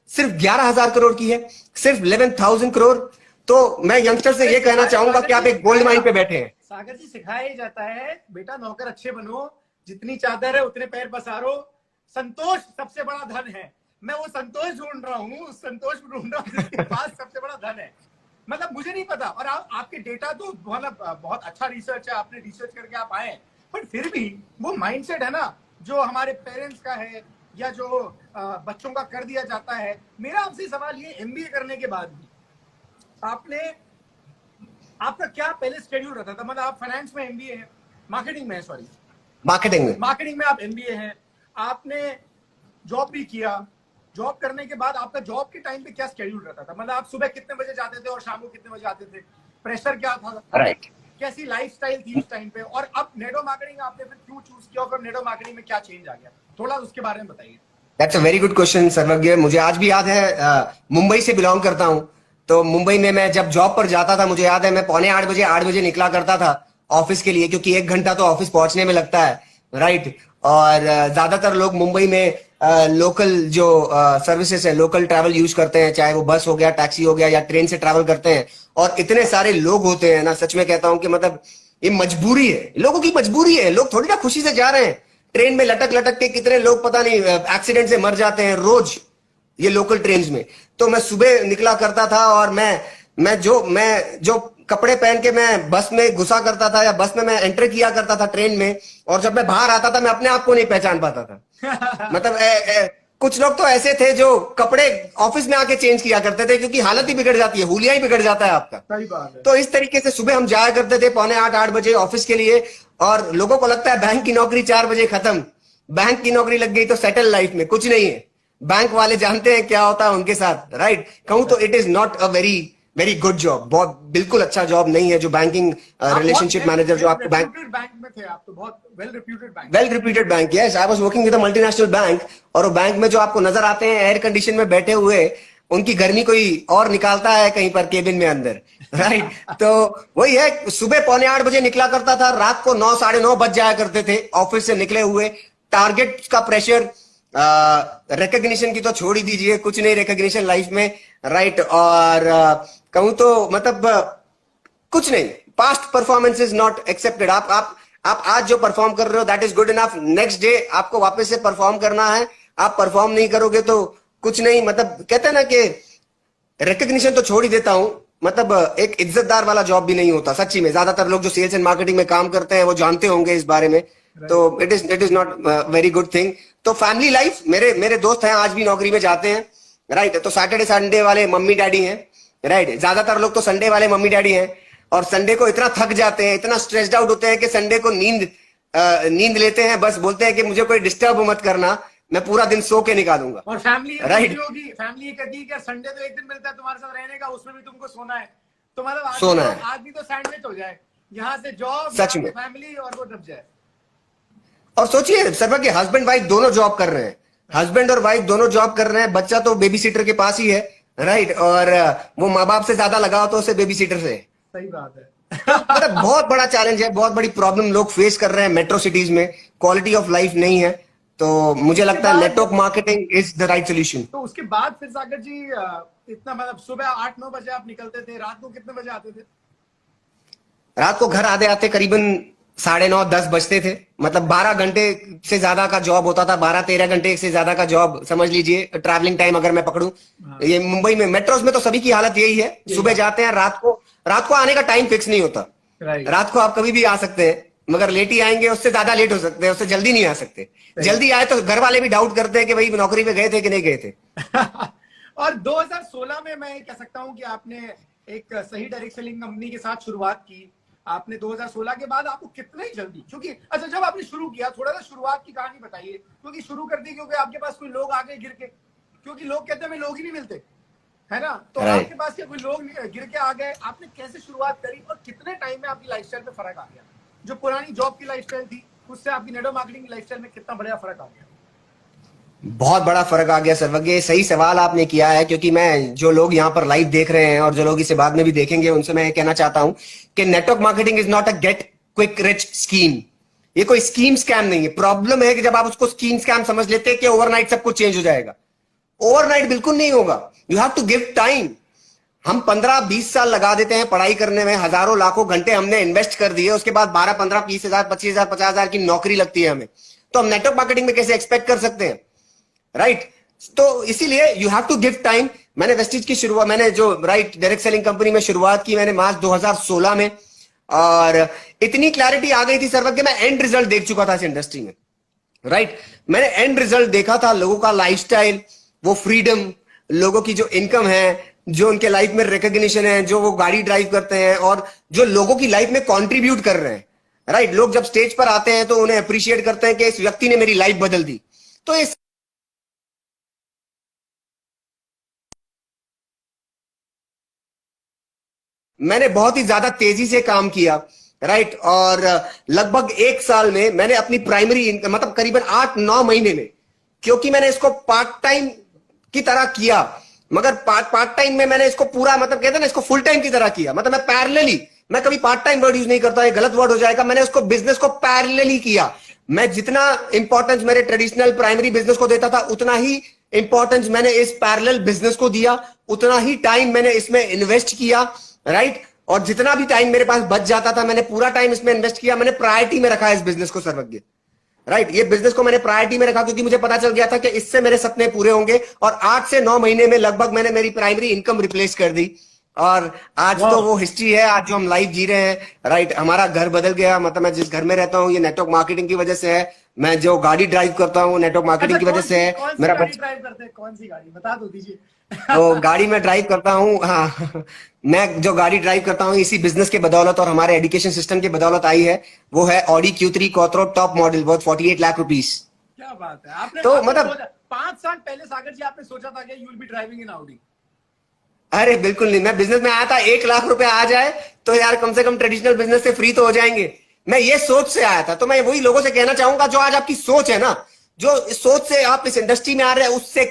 सिर्फ 11,000 करोड़ की है, सिर्फ 11,000 करोड़। तो मैं यंगस्टर से ये कहना चाहूंगा कि आप एक गोल्ड माइन पे बैठे हैं। सागर जी, सिखाया ही जाता है बेटा नौकर अच्छे बनो, जितनी चादर है उतने पैर पसारो, संतोष सबसे बड़ा धन है। मैं वो संतोष ढूंढ रहा हूँ, संतोष ढूंढ रहा हूँ जिसके पास सबसे बड़ा धन है। मतलब मुझे नहीं पता, और आपके डेटा तो मतलब बहुत अच्छा रिसर्च है, आपने रिसर्च करके आप आए, पर फिर भी वो माइंडसेट है ना जो हमारे पेरेंट्स का है या जो बच्चों का कर दिया जाता है। मेरा आपसे सवाल ये, एमबीए करने के बाद भी आपका क्या पहले शेड्यूल रहता था? मतलब आप फाइनेंस में एमबीए है, मार्केटिंग में, सॉरी मार्केटिंग में आप एमबीए हैं, आपने जॉब भी किया, जॉब करने के बाद आपका जॉब के टाइम पे क्या शेड्यूल रहता था? मतलब आप सुबह कितने बजे जाते थे और शाम को कितने बजे आते थे? प्रेशर क्या था? राइट। कैसी लाइफस्टाइल थी उस टाइम पे? और अब नेटवर्क मार्केटिंग आपने फिर क्यों चूज किया और नेटवर्क मार्केटिंग में क्या चेंज आ गया? थोड़ा उसके बारे में बताइए। That's a very good question सर्वज्ञ। मुझे आज भी याद है, मुंबई से बिलोंग करता हूं, तो मुंबई में मैं जब जॉब पर जाता था, मुझे याद है मैं 7:45 8 बजे निकला करता था ऑफिस के लिए, क्योंकि 1 घंटा तो ऑफिस पहुंचने में लगता है, राइट। और ज्यादातर लोग मुंबई में लोकल जो सर्विसेज है, लोकल ट्रैवल यूज करते हैं, चाहे वो बस हो गया, टैक्सी हो गया या ट्रेन से ट्रैवल करते हैं। और इतने सारे लोग होते हैं ना, सच में कहता हूं कि मतलब ये मजबूरी है, लोगों की मजबूरी है। लोग थोड़ी ना खुशी से जा रहे हैं। ट्रेन में लटक लटक के कितने लोग पता नहीं एक्सीडेंट से मर जाते हैं रोज ये लोकल ट्रेन में। तो मैं सुबह निकला करता था और मैं जो कपड़े पहन के मैं बस में घुसा करता था या बस में मैं एंटर किया करता था ट्रेन में, और जब मैं बाहर आता था मैं अपने आप को नहीं पहचान पाता था। मतलब कुछ लोग तो ऐसे थे जो कपड़े ऑफिस में आके चेंज किया करते थे, क्योंकि हालत ही बिगड़ जाती है, हुलिया ही बिगड़ जाता है आपका। सही बात है। तो इस तरीके से सुबह हम जाया करते थे 7:45 8 बजे ऑफिस के लिए। और लोगों को लगता है बैंक की नौकरी 4 बजे खत्म, बैंक की नौकरी लग गई तो सेटल लाइफ में। कुछ नहीं है, बैंक वाले जानते हैं क्या होता है उनके साथ, राइट। कहूं तो it is not a very good job, बहुत बिल्कुल अच्छा जॉब नहीं है जो बैंकिंग रिलेशनशिप मैनेजर जो आपको बैंक में थे। आप तो बहुत well reputed bank, yes, I was working with a multinational bank. और वो बैंक में जो आपको नजर आते हैं एयर कंडीशन में बैठे हुए, उनकी गर्मी कोई और निकालता है कहीं पर केबिन में अंदर, राइट। तो वही है, सुबह 7:45 बजे निकला करता था, रात को 9 साढ़े 9 बज जाया करते थे ऑफिस से निकले हुए। टारगेट का प्रेशर, रिकग्निशन की तो छोड़ ही दीजिए, कुछ नहीं रिकग्निशन लाइफ में, राइट। और कहूं तो मतलब कुछ नहीं, past performance is not accepted. आप आज जो परफॉर्म कर रहे हो that is good enough. Next day आपको वापस से परफॉर्म करना है, आप परफॉर्म नहीं करोगे तो कुछ नहीं। मतलब कहते हैं ना कि रिकग्निशन तो छोड़ ही देता हूं, मतलब एक इज्जतदार वाला जॉब भी नहीं होता सच्ची में। ज्यादातर लोग जो सेल्स एंड मार्केटिंग में काम करते हैं वो जानते होंगे इस बारे में। तो it is not very good thing. तो फैमिली लाइफ, मेरे मेरे दोस्त हैं आज भी नौकरी में जाते हैं, राइट। तो सैटरडे संडे वाले मम्मी डैडी हैं, राइट। ज्यादातर लोग तो संडे वाले मम्मी डैडी हैं, और संडे को इतना थक जाते हैं, इतना स्ट्रेस्ड आउट होते हैं कि संडे को नींद लेते हैं, बस बोलते हैं कि मुझे कोई डिस्टर्ब मत करना, मैं पूरा दिन सो के निकालूंगा। और फैमिली राइट, होगी, फैमिली ये कहती है कि संडे तो एक दिन मिलता है तुम्हारे साथ रहने का, उसमें भी तुमको सोना है। तो मतलब सोना है। आदमी तो सैंडविच हो जाए, यहाँ से जॉब, सच में। फैमिली, और वो दब जाए। और सोचिए सर्वा के हस्बैंड वाइफ दोनों जॉब कर रहे हैं, हस्बैंड और वाइफ दोनों जॉब कर रहे हैं, बच्चा तो बेबी सीटर के पास ही है, राइट। और वो माँ बाप से ज्यादा लगाव तो उसे बेबी सीटर से। सही बात है। मतलब बहुत बड़ा चैलेंज है, बहुत बड़ी प्रॉब्लम लोग फेस कर रहे हैं मेट्रो सिटीज में, क्वालिटी ऑफ लाइफ नहीं है। तो मुझे लगता है network marketing is the right solution. तो उसके बाद फिर सागर जी इतना मतलब सुबह 8-9 बजे आप निकलते थे, रात को कितने बजे आते थे? रात को घर आते आते करीबन 9:30-10 बजते थे। मतलब 12 घंटे से ज्यादा का जॉब होता था, 12-13 घंटे से ज्यादा का जॉब समझ लीजिए ट्रैवलिंग टाइम अगर मैं पकड़ूं। ये मुंबई में मेट्रोस में तो सभी की हालत यही है, सुबह जाते हैं, रात को आने का टाइम फिक्स नहीं होता। रात को आप कभी भी आ सकते हैं, मगर लेट ही आएंगे, उससे ज्यादा लेट हो सकते हैं, उससे जल्दी नहीं आ सकते। जल्दी आए तो घर वाले भी डाउट करते हैं कि भाई नौकरी पे गए थे कि नहीं गए थे। और 2016 में मैं कह सकता हूं कि आपने एक सही डायरेक्ट सेलिंग कंपनी के साथ शुरुआत की। आपने 2016 के बाद आपको कितने जल्दी, क्योंकि अच्छा जब आपने शुरू किया, थोड़ा सा शुरुआत की कहानी बताइए, क्योंकि शुरू कर दी क्योंकि आपके पास कोई लोग आ गए गिर के, क्योंकि लोग कहते हैं हमें लोग ही नहीं मिलते, है ना। तो आपके पास क्या कोई लोग गिर के आ गए? आपने कैसे शुरुआत करी और कितने टाइम में आपकी लाइफस्टाइल में फर्क आ गया? जो पुरानी जॉब की लाइफस्टाइल थी उससे आपकी नेटवर्क मार्केटिंग की लाइफस्टाइल में कितना बड़ा फर्क आ गया? बहुत बड़ा फर्क आ गया सर्वज्ञ, सही सवाल आपने किया है। क्योंकि मैं जो लोग यहाँ पर लाइव देख रहे हैं और जो लोग इसे बाद में भी देखेंगे उनसे मैं कहना चाहता हूं कि network marketing is not a get quick rich scheme. ये कोई स्कीम स्कैम नहीं है। प्रॉब्लम है कि जब आप उसको स्कीम स्कैम समझ लेते हैं कि ओवरनाइट सब कुछ चेंज हो जाएगा। ओवरनाइट बिल्कुल नहीं होगा। You have to give time. हम 15-20 साल लगा देते हैं पढ़ाई करने में, हजारों लाखों घंटे हमने इन्वेस्ट कर दिए, उसके बाद 12-15, 20,000, 25,000, 50,000 की नौकरी लगती है हमें। तो हम नेटवर्क मार्केटिंग में कैसे एक्सपेक्ट कर सकते हैं, राइट। तो इसीलिए you have to give time. मैंने वेस्टिज की शुरुआत, मैंने जो राइट डायरेक्ट सेलिंग कंपनी में शुरुआत की मैंने मार्च 2016 में, और इतनी क्लैरिटी आ गई थी सर्वज्ञ, मैं एंड रिजल्ट देख चुका था इस इंडस्ट्री में, राइट। मैंने एंड रिजल्ट देखा था, लोगों का लाइफस्टाइल, वो फ्रीडम, लोगों की जो इनकम है, जो उनके लाइफ में रिकॉग्निशन है, जो वो गाड़ी ड्राइव करते हैं और जो लोगों की लाइफ में कंट्रीब्यूट कर रहे हैं, राइट। लोग जब स्टेज पर आते हैं तो उन्हें अप्रिशिएट करते हैं कि इस व्यक्ति ने मेरी लाइफ बदल दी। तो इस मैंने बहुत ही ज्यादा तेजी से काम किया, राइट। और लगभग 1 साल में मैंने अपनी प्राइमरी इनकम, मतलब करीबन 8-9 महीने में, क्योंकि मैंने इसको पार्ट टाइम की तरह किया, मगर पार्ट टाइम में मैंने इसको पूरा, मतलब कहते हैं ना, इसको फुल टाइम की तरह किया। मतलब मैं पैरेलली, मैं कभी पार्ट टाइम वर्ड यूज नहीं करता, ये गलत वर्ड हो जाएगा। मैंने उसको बिजनेस को पैरेलली किया। मैं जितना इंपॉर्टेंस मेरे ट्रेडिशनल प्राइमरी बिजनेस को देता था, उतना ही इंपॉर्टेंस मैंने इस पैरेलल बिजनेस को दिया, उतना ही टाइम मैंने इसमें इन्वेस्ट किया, राइट। और जितना भी टाइम मेरे पास बच जाता था मैंने पूरा टाइम इसमें इन्वेस्ट किया। मैंने प्रायोरिटी में रखा इस बिजनेस को सर्वज्ञ, राइट। ये बिजनेस को मैंने प्रायोरिटी में रखा क्योंकि मुझे पता चल गया था कि इससे मेरे सपने पूरे होंगे। और 8 से 9 महीने में लगभग मैंने मेरी प्राइमरी इनकम रिप्लेस कर दी। और आज तो वो हिस्ट्री है, आज जो हम लाइव जी रहे हैं, राइट। हमारा घर बदल गया। मतलब मैं जिस घर में रहता हूँ ये नेटवर्क मार्केटिंग की वजह से है। मैं जो गाड़ी ड्राइव करता हूँ नेटवर्क मार्केटिंग की वजह से है। मेरा गाड़ी ड्राइव करते हैं, कौन सी गाड़ी बता दो दीजिए। तो गाड़ी में ड्राइव करता हूँ, हाँ। मैं जो गाड़ी ड्राइव करता हूँ इसी बिजनेस के बदौलत और हमारे एजुकेशन सिस्टम के बदौलत आई है। वो है Audi Q3 quattro top model, worth 48 lakh rupees. क्या बात है। आपने तो आपने मतलब 5 साल पहले सागर जी आपने सोचा था कि you will be driving in Audi? अरे बिल्कुल नहीं। मैं बिजनेस में आया था 1 लाख रुपए आ जाए तो यार कम से कम ट्रेडिशनल बिजनेस से फ्री तो हो जाएंगे। मैं ये सोच से आया था। तो मैं वही लोगों से कहना चाहूंगा, जो आज आपकी सोच है ना, जो सोच से आप इस इंडस्ट्री में आ रहे हैं, उससे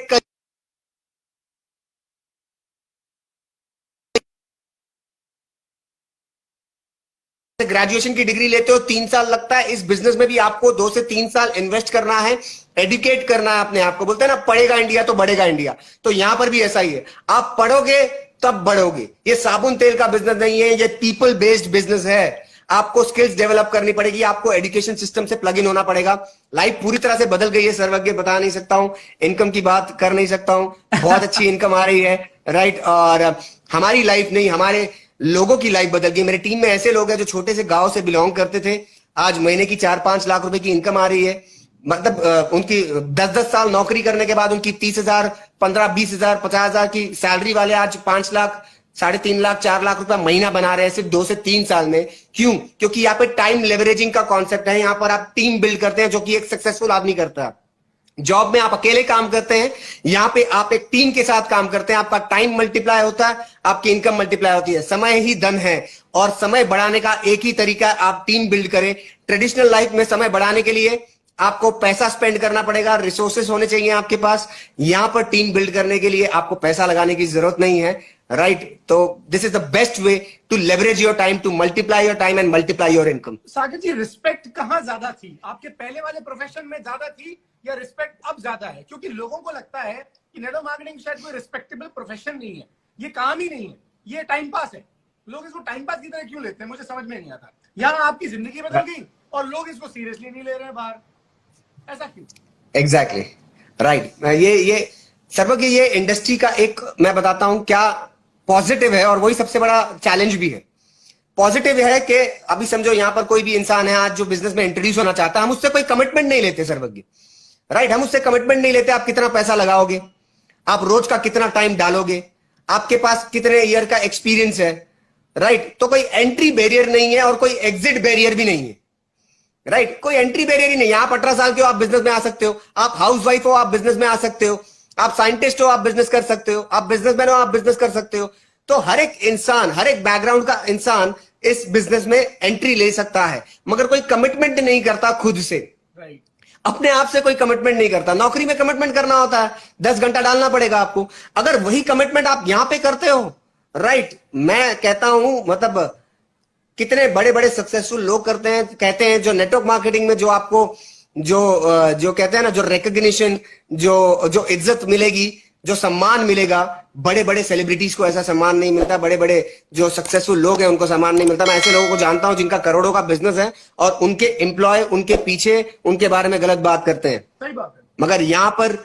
ग्रेजुएशन की डिग्री लेते हो 3 साल लगता है। इस बिजनेस में भी आपको 2 से 3 साल इन्वेस्ट करना है। एडुकेट करना है अपने आप को। बोलते हैं ना, पढ़ेगा इंडिया तो बढ़ेगा इंडिया। तो यहां पर भी ऐसा ही है, आप पढ़ोगे तब बढ़ोगे। ये साबुन तेल का बिजनेस नहीं है, ये पीपल बेस्ड बिजनेस है। आपको स्किल्स डेवलप करनी पड़ेगी, आपको एजुकेशन सिस्टम से प्लग इन होना पड़ेगा। लाइफ पूरी तरह से बदल गई है सर्वज्ञ, बता नहीं सकता हूं, इनकम की बात कर नहीं सकता हूं, बहुत अच्छी इनकम आ रही है, राइट। और हमारी लाइफ नहीं, हमारे लोगों की लाइफ बदल गई। मेरे टीम में ऐसे लोग हैं जो छोटे से गांव से बिलोंग करते थे, आज महीने की 4-5 लाख रुपए की इनकम आ रही है। मतलब उनकी 10-10 साल नौकरी करने के बाद उनकी 30,000, 15-20,000, 50,000 की सैलरी वाले आज 5 लाख, 3.5 लाख, 4 लाख रुपया महीना बना रहे हैं सिर्फ 2 से 3 साल में। क्यों? क्योंकि यहाँ पे टाइम लेवरेजिंग का कॉन्सेप्ट है। यहाँ पर आप टीम बिल्ड करते हैं, जो कि एक सक्सेसफुल आदमी करता है। जॉब में आप अकेले काम करते हैं, यहां पे आप एक टीम के साथ काम करते हैं। आपका टाइम मल्टीप्लाई होता है, आपकी इनकम मल्टीप्लाई होती है। समय ही धन है, और समय बढ़ाने का एक ही तरीका है, आप टीम बिल्ड करें। ट्रेडिशनल लाइफ में समय बढ़ाने के लिए आपको पैसा स्पेंड करना पड़ेगा, रिसोर्सेस होने चाहिए आपके पास। यहां पर टीम बिल्ड करने के लिए आपको पैसा लगाने की जरूरत नहीं है, राइट। तो this is the best way to leverage your time, to multiply your time and multiply your income. Sagar ji, respect कहाँ ज्यादा थी? आपके पहले वाले प्रोफेशन में ज्यादा थी या रिस्पेक्ट अब ज्यादा है? क्योंकि लोगों को लगता है कि नेटवर्क मार्केटिंग शायद कोई रिस्पेक्टेबल प्रोफेशन नहीं है, ये काम ही नहीं है, ये टाइम पास है। लोग इसको टाइम पास की तरह क्यों लेते हैं, मुझे समझ में नहीं आता। यहाँ आपकी जिंदगी बदल गई और लोग इसको सीरियसली नहीं ले रहे हैं बाहर, ऐसा क्यों? Exactly, right. ये सर्वज्ञ, ये इंडस्ट्री का एक मैं बताता हूं क्या पॉजिटिव है, और वही सबसे बड़ा चैलेंज भी है। पॉजिटिव है कि अभी समझो यहां पर कोई भी इंसान है आज जो बिजनेस में इंट्रोड्यूस होना चाहता है, हम उससे कोई कमिटमेंट नहीं लेते सर्वज्ञ, राइट। हम उससे कमिटमेंट नहीं लेते, आप कितना पैसा लगाओगे, आप रोज का कितना टाइम डालोगे, आपके पास कितने ईयर का एक्सपीरियंस है, राइट। तो कोई एंट्री बैरियर नहीं है और कोई एग्जिट बैरियर भी नहीं है, राइट। कोई एंट्री बैरियर ही नहीं है। आप 18 साल के हो, आप बिजनेस में आ सकते हो। आप हाउस वाइफ हो, आप बिजनेस में आ सकते हो। आप साइंटिस्ट हो, आप बिजनेस कर सकते हो। आप बिजनेसमैन हो, आप बिजनेस कर सकते हो। तो हर एक इंसान, हर एक बैकग्राउंड का इंसान इस बिजनेस में एंट्री ले सकता है, मगर कोई कमिटमेंट नहीं करता खुद से, राइट। अपने आप से कोई कमिटमेंट नहीं करता। नौकरी में कमिटमेंट करना होता है, 10 घंटा डालना पड़ेगा आपको। अगर वही कमिटमेंट आप यहां पे करते हो, राइट, मैं कहता हूं, मतलब कितने बड़े बड़े सक्सेसफुल लोग करते हैं, कहते हैं जो नेटवर्क मार्केटिंग में जो आपको जो कहते हैं ना, जो रिकग्निशन, जो इज्जत मिलेगी, जो सम्मान मिलेगा, बड़े बड़े सेलिब्रिटीज को ऐसा सम्मान नहीं मिलता, बड़े बड़े जो सक्सेसफुल लोग हैं उनको सम्मान नहीं मिलता। मैं ऐसे लोगों को जानता हूं जिनका करोड़ों का बिजनेस है और उनके एम्प्लॉय उनके पीछे उनके बारे में गलत बात करते हैं। सही बात है। मगर यहां पर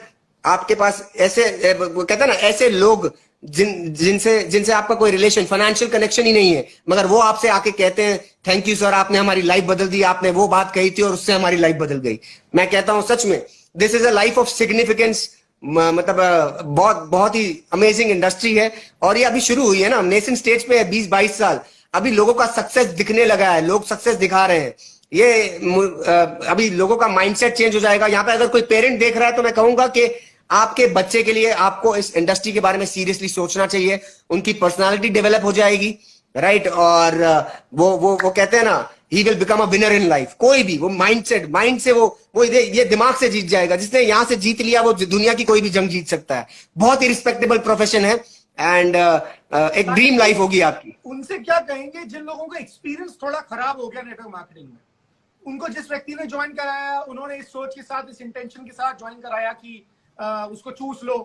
आपके पास ऐसे कहते हैं ना, ऐसे लोग जिनसे आपका कोई रिलेशन, फाइनेंशियल कनेक्शन ही नहीं है, मगर वो आपसे आके कहते हैं थैंक यू सर, आपने हमारी लाइफ बदल दी, आपने वो बात कही थी और उससे हमारी लाइफ बदल गई। मैं कहता हूं सच में this is a life of significance. मतलब बहुत बहुत ही अमेजिंग इंडस्ट्री है, और ये अभी शुरू हुई है ना, नेशन स्टेज पे है, 20-22 साल। अभी लोगों का सक्सेस दिखने लगा है, लोग सक्सेस दिखा रहे हैं। ये अभी लोगों का माइंडसेट चेंज हो जाएगा। यहाँ पे अगर कोई पेरेंट देख रहा है तो मैं कहूंगा कि आपके बच्चे के लिए आपको इस इंडस्ट्री के बारे में सीरियसली सोचना चाहिए। उनकी पर्सनालिटी डेवलप हो जाएगी, राइट। और वो कहते हैं ना, he will become a winner in life. कोई भी वो माइंड से वो ये दिमाग से जीत जाएगा। जिसने यहां से जीत लिया वो दुनिया की कोई भी जंग जीत सकता है। बहुत ही रिस्पेक्टेबल प्रोफेशन है, एंड एक ड्रीम लाइफ होगी आपकी। उनसे क्या कहेंगे जिन लोगों का एक्सपीरियंस थोड़ा खराब हो गया नेटवर्क मार्केटिंग में? उनको जिस व्यक्ति ने ज्वाइन कराया, उन्होंने इस सोच के साथ, इस इंटेंशन के साथ ज्वाइन कराया कि उसको चूस लो,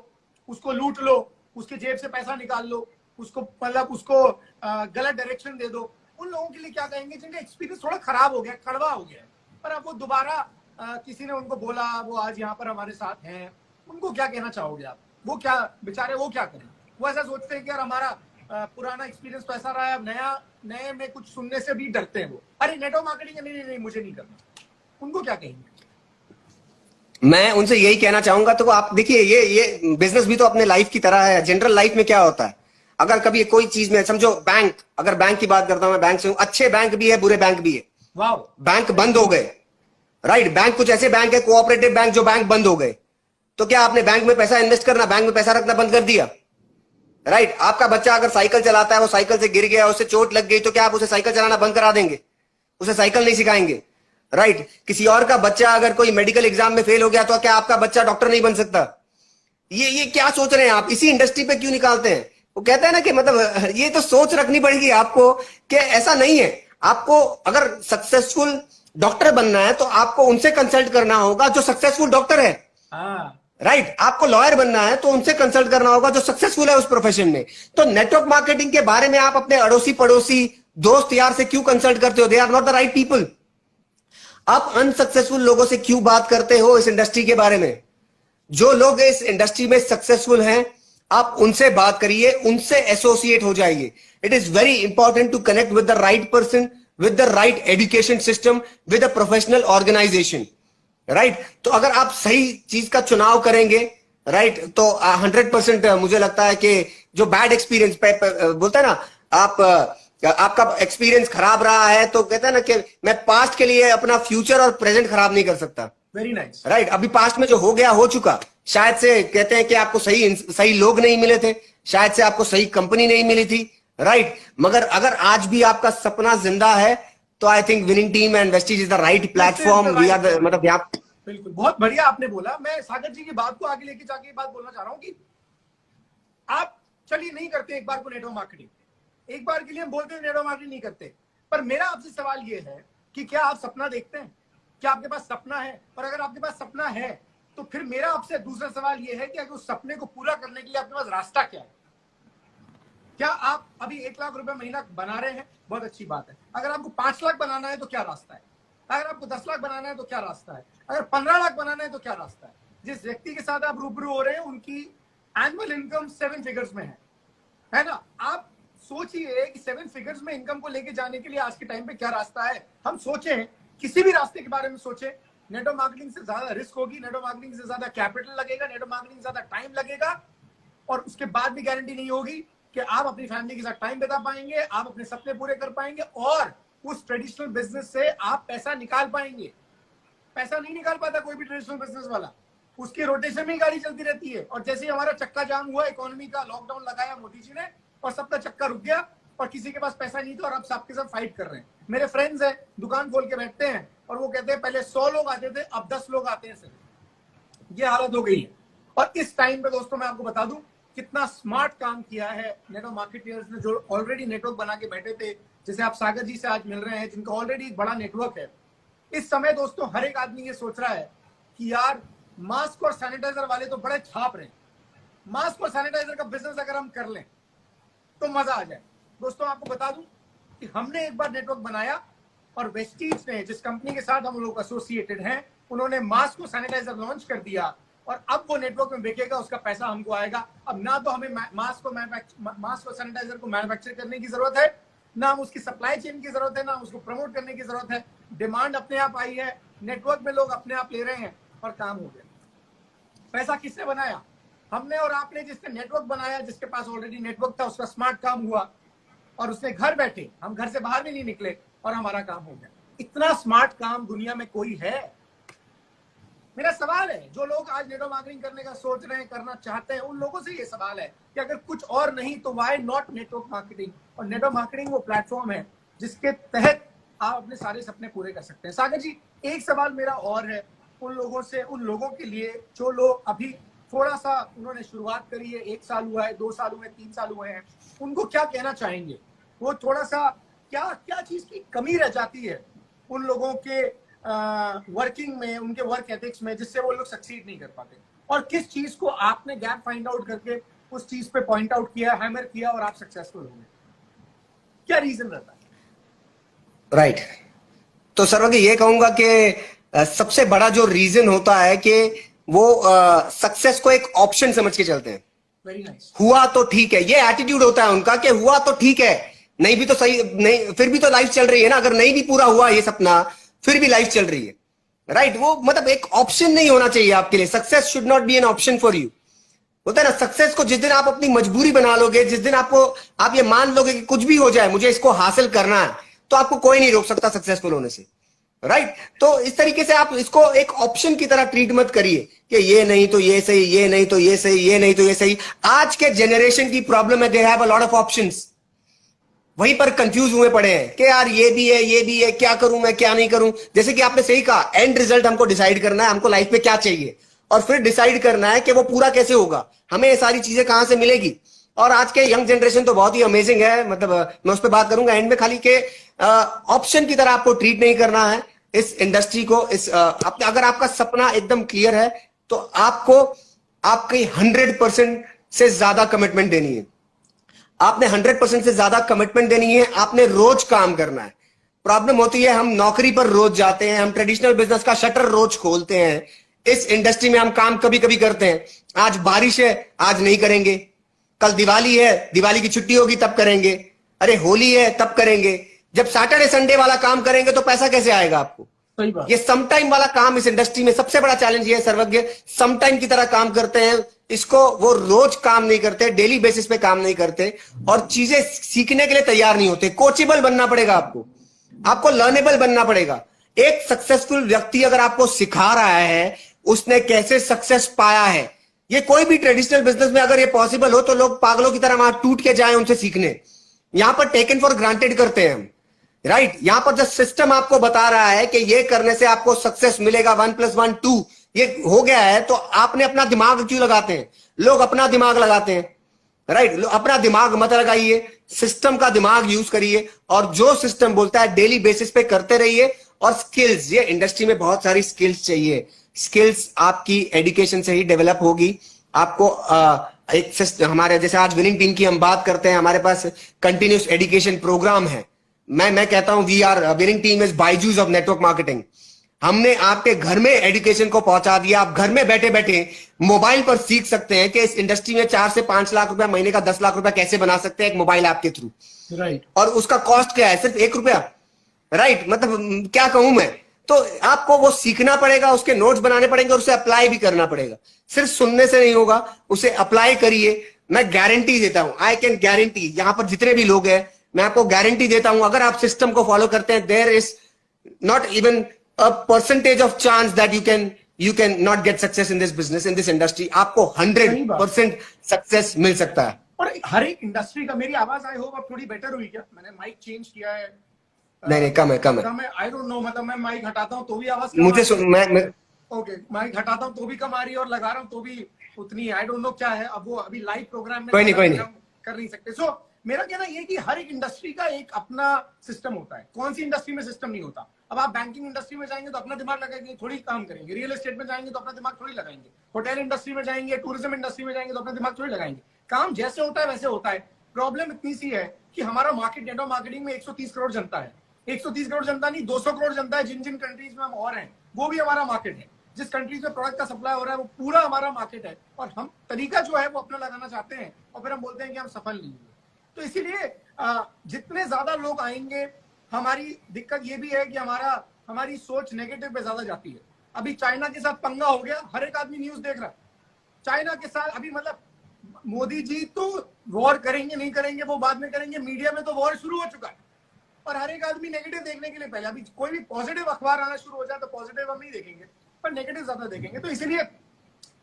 उसको लूट लो, उसके जेब से पैसा निकाल लो, उसको मतलब उसको गलत डायरेक्शन दे दो। उन लोगों के लिए क्या कहेंगे जिनका एक्सपीरियंस थोड़ा खराब हो गया, कड़वा हो गया, पर अब वो दोबारा किसी ने उनको बोला, वो आज यहाँ पर हमारे साथ हैं, उनको क्या कहना चाहोगे आप? वो क्या बेचारे, वो क्या करें? वो ऐसा सोचते हैं कि यार हमारा पुराना एक्सपीरियंस तो ऐसा रहा है, अब नए में कुछ सुनने से भी डरते हैं। वो अरे नेटवर्क मार्केटिंग नहीं मुझे नहीं करना। उनको क्या कहेंगे? मैं उनसे यही कहना चाहूंगा, तो आप देखिए, ये बिजनेस भी तो अपने लाइफ की तरह है। जनरल लाइफ में क्या होता है, अगर कभी कोई चीज में समझो, बैंक, अगर बैंक की बात करता हूं मैं, बैंक से हूं, अच्छे बैंक भी है, बुरे बैंक भी है। वाह। बैंक बंद हो गए, राइट। बैंक कुछ ऐसे बैंक है, कोऑपरेटिव बैंक, जो बैंक बंद हो गए, तो क्या आपने बैंक में पैसा इन्वेस्ट करना, बैंक में पैसा रखना बंद कर दिया, राइट। आपका बच्चा अगर साइकिल चलाता है, वो साइकिल से गिर गया, उससे चोट लग गई, तो क्या आप उसे साइकिल चलाना बंद करा देंगे? उसे साइकिल नहीं सिखाएंगे, राइट। किसी और का बच्चा अगर कोई मेडिकल एग्जाम में फेल हो गया, तो क्या आपका बच्चा डॉक्टर नहीं बन सकता? ये क्या सोच रहे हैं आप? इसी इंडस्ट्री पे क्यों निकालते हैं? वो कहते हैं ना कि मतलब ये तो सोच रखनी पड़ेगी आपको कि ऐसा नहीं है। आपको अगर सक्सेसफुल डॉक्टर बनना है तो आपको उनसे कंसल्ट करना होगा जो सक्सेसफुल डॉक्टर है, हाँ राइट। आपको लॉयर बनना है तो उनसे कंसल्ट करना होगा जो सक्सेसफुल है उस प्रोफेशन में। तो नेटवर्क मार्केटिंग के बारे में आप अपने अड़ोसी पड़ोसी दोस्त यार से क्यों कंसल्ट करते हो? They are not the right people. आप अनसक्सेसफुल लोगों से क्यों बात करते हो इस इंडस्ट्री के बारे में? जो लोग इस इंडस्ट्री में सक्सेसफुल हैं आप उनसे बात करिए, उनसे एसोसिएट हो जाइए। It is very important to connect with the right person, with the right education system, with a professional organisation, right. तो अगर आप सही चीज का चुनाव करेंगे, राइट, तो 100% मुझे लगता है कि जो बैड एक्सपीरियंस बोलते हैं ना, आपका एक्सपीरियंस खराब रहा है तो कहते हैं ना कि मैं पास्ट के लिए अपना फ्यूचर और प्रेजेंट खराब नहीं कर सकता। Very nice. राइट, अभी पास्ट में जो हो गया हो चुका। शायद से कहते हैं कि आपको सही लोग नहीं मिले थे, शायद से आपको सही कंपनी नहीं मिली थी, राइट। मगर अगर आज भी आपका सपना जिंदा है तो I think winning team and Vestige is the right platform. We are the, मतलब यहाँ बिल्कुल बहुत बढ़िया आपने बोला। मैं सागर जी की बात को आगे लेके जाके बात बोलना चाह रहा हूँ कि आप चलिए नहीं करते एक बार को नेटवर्क मार्केटिंग, एक बार के लिए हम बोलते हैं नेटवर्क मार्केटिंग नहीं करते, पर मेरा आपसे सवाल ये है कि क्या आप सपना देखते हैं? क्या आपके पास सपना है? और अगर आपके पास सपना है तो फिर मेरा आपसे दूसरा सवाल ये है कि अगर उस सपने को पूरा करने के लिए आपके पास रास्ता क्या है? क्या आप अभी 1 लाख रुपए महीना बना रहे हैं? बहुत अच्छी बात है। अगर आपको 5 लाख बनाना है तो क्या रास्ता है? अगर आपको 10 लाख बनाना है तो क्या रास्ता है? अगर 15 लाख बनाना है तो क्या रास्ता है? जिस व्यक्ति के साथ आप रूबरू हो रहे हैं उनकी एनुअल इनकम 7 फिगर्स में है ना? आप सोचिए कि 7 फिगर्स में इनकम को लेके जाने के लिए आज के टाइम पे क्या रास्ता है। हम सोचें, किसी भी रास्ते के बारे में सोचें, नेटवर्क मार्केटिंग से ज्यादा रिस्क होगी, नेटवर्क मार्केटिंग से ज्यादा कैपिटल लगेगा, नेटवर्क मार्केटिंग से ज्यादा टाइम लगेगा, और उसके बाद भी गारंटी नहीं होगी कि आप अपनी फैमिली के साथ टाइम बिता पाएंगे, आप अपने सपने पूरे कर पाएंगे और उस ट्रेडिशनल बिजनेस से आप पैसा निकाल पाएंगे। पैसा नहीं निकाल पाता कोई भी ट्रेडिशनल बिजनेस वाला, उसकी रोटेशन में गाड़ी चलती रहती है। और जैसे ही हमारा चक्का जाम हुआ, इकोनॉमी का लॉकडाउन लगाया मोदी जी ने और सबका चक्का रुक गया और किसी के पास पैसा नहीं था और अब सबके साथ फाइट कर रहे हैं। मेरे फ्रेंड्स हैं, दुकान खोल के बैठते हैं और वो कहते हैं पहले 100 लोग आते थे, अब 10 लोग आते हैं सिर्फ। ये हालत हो गई है। और इस टाइम पे दोस्तों मैं आपको बता दूं कितना स्मार्ट काम किया है नेटवर्क मार्केटर्स ने, जो ऑलरेडी नेटवर्क बना के बैठे थे, जैसे आप सागर जी से आज मिल रहे हैं, जिनका ऑलरेडी एक बड़ा नेटवर्क है। इस समय दोस्तों हर एक आदमी ये सोच रहा है कि यार मास्क और सैनिटाइजर वाले तो बड़े छाप रहे हैं, मास्क और सैनिटाइजर का बिजनेस अगर हम कर लें तो मजा आ जाए। दोस्तों आपको बता दूं कि हमने एक बार नेटवर्क बनाया और वेस्टीज ने, जिस कंपनी के साथ हम लोग एसोसिएटेड हैं, उन्होंने मास्क और सैनिटाइजर लॉन्च कर दिया और अब वो नेटवर्क में बिकेगा, उसका पैसा हमको आएगा। अब ना तो हमें मास्क और सैनिटाइजर को मैन्युफैक्चर करने की जरूरत है, ना हम उसकी सप्लाई चेन की जरूरत है, ना उसको प्रमोट करने की जरूरत है। डिमांड अपने आप आई है, नेटवर्क में लोग अपने आप ले रहे हैं और काम हो गया। पैसा किसने बनाया? हमने और आपने। जिसने नेटवर्क बनाया, जिसके पास ऑलरेडी नेटवर्क था, उसका स्मार्ट काम हुआ और उसने घर बैठे, हम घर से बाहर भी नहीं निकले और हमारा काम हो गया। इतना स्मार्ट काम दुनिया में कोई है? मेरा सवाल है, जो लोग आज नेटवर्क मार्केटिंग करने का सोच रहे हैं, करना चाहते हैं, उन लोगों से ये सवाल है कि अगर कुछ और नहीं तो वाई नॉट नेटवर्क मार्केटिंग। और नेटवर्क मार्केटिंग वो प्लेटफॉर्म है जिसके तहत आप अपने सारे सपने पूरे कर सकते हैं। सागर जी, एक सवाल मेरा और है उन लोगों से, उन लोगों के लिए जो लोग अभी थोड़ा सा उन्होंने शुरुआत करी है, 1 साल हुआ है, 2 साल हुए, 3 साल हुए हैं, उनको क्या कहना चाहेंगे? वो थोड़ा सा क्या चीज की कमी रह जाती है उन लोगों के वर्किंग में, उनके वर्क एथिक्स में, जिससे वो लोग सक्सीड नहीं कर पाते? और किस चीज को आपने गैप फाइंड आउट करके उस चीज पे पॉइंट आउट किया, हैमर किया और आप सक्सेसफुल हो गए? क्या रीजन रहता है? राइट, तो सर्वज्ञ ये कहूंगा कि सबसे बड़ा जो रीजन होता है कि वो सक्सेस को एक ऑप्शन समझ के चलते हैं। Very nice. हुआ तो ठीक है, ये एटीट्यूड होता है उनका कि हुआ तो ठीक है, नहीं भी तो सही, नहीं फिर भी तो लाइफ चल रही है ना। अगर नहीं भी पूरा हुआ ये सपना, फिर भी लाइफ चल रही है, राइट। वो मतलब एक ऑप्शन नहीं होना चाहिए आपके लिए। Success should not be an option for you. होता है ना, सक्सेस को जिस दिन आप अपनी मजबूरी बना लोगे, जिस दिन आप ये मान लोगे कि कुछ भी हो जाए मुझे इसको हासिल करना है, तो आपको कोई नहीं रोक सकता सक्सेसफुल होने से, राइट। तो इस तरीके से आप इसको एक ऑप्शन की तरह ट्रीट मत करिए कि ये नहीं तो ये सही, ये नहीं तो ये सही, ये नहीं तो ये सही। आज के जनरेशन की प्रॉब्लम है, they have a lot of options, वहीं पर कंफ्यूज हुए पड़े हैं कि यार ये भी है, ये भी है, क्या करूं मैं, क्या नहीं करूं। जैसे कि आपने सही कहा, एंड रिजल्ट हमको डिसाइड करना है, हमको लाइफ में क्या चाहिए, और फिर डिसाइड करना है कि वो पूरा कैसे होगा, हमें ये सारी चीजें कहां से मिलेगी। और आज के यंग जनरेशन तो बहुत ही अमेजिंग है, मतलब मैं उस पर बात करूंगा एंड में, खाली के ऑप्शन की तरह आपको ट्रीट नहीं करना है, इस इंडस्ट्री को अगर आपका सपना एकदम क्लियर है तो आपको आपकी 100% से ज्यादा कमिटमेंट देनी है। आपने 100% से ज्यादा कमिटमेंट देनी है। आपने रोज काम करना है। प्रॉब्लम होती है हम नौकरी पर रोज जाते हैं, हम ट्रेडिशनल बिजनेस का शटर रोज खोलते हैं। इस इंडस्ट्री में हम काम कभी कभी करते हैं। आज बारिश है, आज नहीं करेंगे। कल दिवाली है, दिवाली की छुट्टी होगी तब करेंगे। अरे होली है तब करेंगे। जब सैटरडे संडे वाला काम करेंगे तो पैसा कैसे आएगा आपको? सही बात। ये समटाइम वाला काम इस इंडस्ट्री में सबसे बड़ा चैलेंज ये है सर्वज्ञ, समटाइम की तरह काम करते हैं। इसको वो रोज काम नहीं करते, डेली बेसिस पे काम नहीं करते और चीजें सीखने के लिए तैयार नहीं होते। कोचेबल बनना पड़ेगा आपको लर्नेबल बनना पड़ेगा। एक सक्सेसफुल व्यक्ति अगर आपको सिखा रहा है उसने कैसे सक्सेस पाया है, ये कोई भी ट्रेडिशनल बिजनेस में अगर ये पॉसिबल हो तो लोग पागलों की तरह वहां टूट के जाएं उनसे सीखने। यहां पर टेकन फॉर ग्रांटेड करते हैं हम, राइट? यहां पर जो सिस्टम आपको बता रहा है कि ये करने से आपको सक्सेस मिलेगा, 1+1 2, ये हो गया है तो आपने अपना दिमाग क्यों लगाते हैं? लोग अपना दिमाग लगाते हैं, राइट? अपना दिमाग मत लगाइए, सिस्टम का दिमाग यूज करिए और जो सिस्टम बोलता है डेली बेसिस पे करते रहिए। और स्किल्स, ये इंडस्ट्री में बहुत सारी स्किल्स चाहिए। स्किल्स आपकी एजुकेशन से ही डेवलप होगी। आपको एक हमारे जैसे आज विनिंग टीम की हम बात करते हैं, हमारे पास कंटिन्यूस एजुकेशन प्रोग्राम है। मैं कहता हूं we are winning team is Byju's of network marketing. हमने आपके घर में एजुकेशन को पहुंचा दिया। आप घर में बैठे बैठे मोबाइल पर सीख सकते हैं कि इस इंडस्ट्री में 4 से 5 लाख रुपया महीने का 10 लाख रुपया कैसे बना सकते हैं एक मोबाइल ऐप के थ्रू, राइट? और उसका कॉस्ट क्या है? सिर्फ 1 रुपया, राइट? मतलब क्या कहूं मैं। तो आपको वो सीखना पड़ेगा, उसके नोट्स बनाने पड़ेंगे और उसे अप्लाई भी करना पड़ेगा। सिर्फ सुनने से नहीं होगा, उसे अप्लाई करिए। मैं गारंटी देता हूं, आई कैन गारंटी, यहां पर जितने भी लोग हैं मैं आपको गारंटी देता हूं, अगर आप सिस्टम को फॉलो करते हैं there is not even a percentage of chance that you can not get success in this business, in this industry. आपको 100% सक्सेस मिल सकता है। और हर एक इंडस्ट्री का, मेरी आवाज आई होप अब थोड़ी बेटर हुई क्या? मैंने माइक चेंज किया है। नहीं कम है। आई डोंट नो, मतलब मैं माइक हटाता हूं तो भी आवाज मुझे मैं ओके, माइक हटाता हूं तो भी कम आ रही है और लगा रहा हूं तो भी उतनी है। आई डोंट नो क्या है। अब वो अभी लाइव प्रोग्राम में कोई नहीं कर नहीं सकते। सो मेरा कहना ये कि हर एक इंडस्ट्री का एक अपना सिस्टम होता है। कौन सी इंडस्ट्री में सिस्टम नहीं होता? अब आप बैंकिंग इंडस्ट्री में जाएंगे तो अपना दिमाग लगाएंगे, थोड़ी काम करेंगे। रियल एस्टेट में जाएंगे तो अपना दिमाग थोड़ी लगाएंगे। होटल इंडस्ट्री में जाएंगे, टूरिज्म इंडस्ट्री में जाएंगे तो अपना दिमाग थोड़ी लगाएंगे। काम जैसे होता है वैसे होता है। प्रॉब्लम इतनी सी है कि हमारा मार्केट, नेटवर्क मार्केटिंग में 130 करोड़ जनता है। 130 करोड़ जनता नहीं, 200 करोड़ जनता है। जिन जिन कंट्रीज में हम और हैं वो भी हमारा मार्केट है। जिस कंट्रीज में प्रोडक्ट का सप्लाई हो रहा है वो पूरा हमारा मार्केट है। और हम तरीका जो है वो अपना लगाना चाहते हैं और फिर हम बोलते हैं कि हम सफल नहीं हुए। तो इसीलिए जितने ज्यादा लोग आएंगे, हमारी दिक्कत ये भी है कि हमारी सोच नेगेटिव पे ज्यादा जाती है। अभी चाइना के साथ पंगा हो गया, हर एक आदमी न्यूज देख रहा है चाइना के साथ। अभी मतलब मोदी जी तो वॉर करेंगे नहीं करेंगे वो बाद में करेंगे, मीडिया में तो वॉर शुरू हो चुका है और हर एक आदमी नेगेटिव देखने के लिए पहले। अभी कोई भी पॉजिटिव अखबार आना शुरू हो जाए तो पॉजिटिव हम नहीं देखेंगे पर नेगेटिव ज्यादा देखेंगे। तो इसीलिए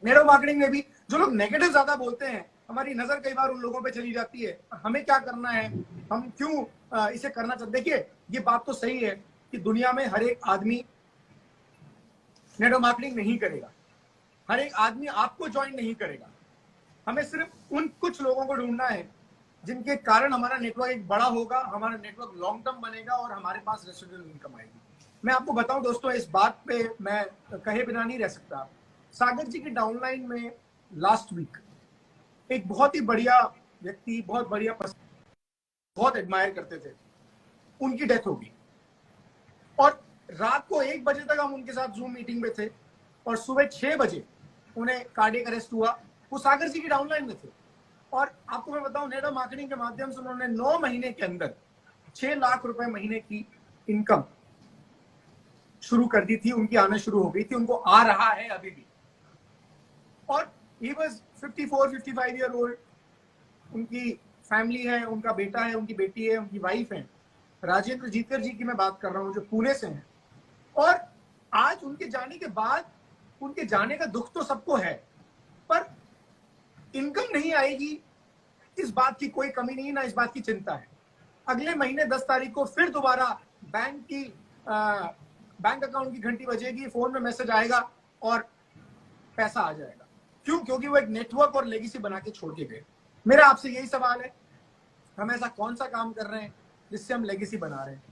नेटवर्क मार्केटिंग में भी जो लोग नेगेटिव ज्यादा बोलते हैं, हमारी नजर कई बार उन लोगों पे चली जाती है। हमें क्या करना है, हम क्यों इसे करना चाहते? देखिए ये बात तो सही है कि दुनिया में हर एक आदमी नेटवर्क मार्केटिंग नहीं करेगा, हर एक आदमी आपको ज्वाइन नहीं करेगा। हमें सिर्फ उन कुछ लोगों को ढूंढना है जिनके कारण हमारा नेटवर्क एक बड़ा होगा, हमारा नेटवर्क लॉन्ग टर्म बनेगा और हमारे पास रेसिडुअल इनकम आएगी। मैं आपको बताऊं दोस्तों, इस बात पे मैं कहे बिना नहीं रह सकता। सागर जी की डाउनलाइन में लास्ट वीक एक बहुत ही बढ़िया व्यक्ति, बहुत बढ़िया पर्सन, बहुत एडमायर करते थे, उनकी डेथ हो गई। और रात को 1 बजे तक हम उनके साथ जूम मीटिंग में थे और सुबह 6 बजे उन्हें कार्डियक अरेस्ट हुआ। वो सागर जी की डाउनलाइन में थे और आपको मैं बताऊं, नेटवर्क मार्केटिंग के माध्यम से उन्होंने 9 महीने के अंदर 6 लाख रुपए महीने की इनकम शुरू कर दी थी। उनकी आना शुरू हो गई थी, उनको आ रहा है अभी भी। और he was 54-55 ईयर ओल्ड। उनकी फैमिली है, उनका बेटा है, उनकी बेटी है, उनकी वाइफ है। राजेंद्र जीतकर जी की मैं बात कर रहा हूँ जो पुणे से हैं। और आज उनके जाने के बाद, उनके जाने का दुख तो सबको है पर इनकम नहीं आएगी इस बात की कोई कमी नहीं, ना इस बात की चिंता है। अगले महीने 10 तारीख को फिर दोबारा बैंक अकाउंट की घंटी बजेगी, फोन में मैसेज आएगा और पैसा आ जाएगा। क्यों? क्योंकि वो एक नेटवर्क और लेगेसी बना के छोड़ के गए। मेरा आपसे यही सवाल है, हम ऐसा कौन सा काम कर रहे हैं जिससे हम लेगेसी बना रहे हैं?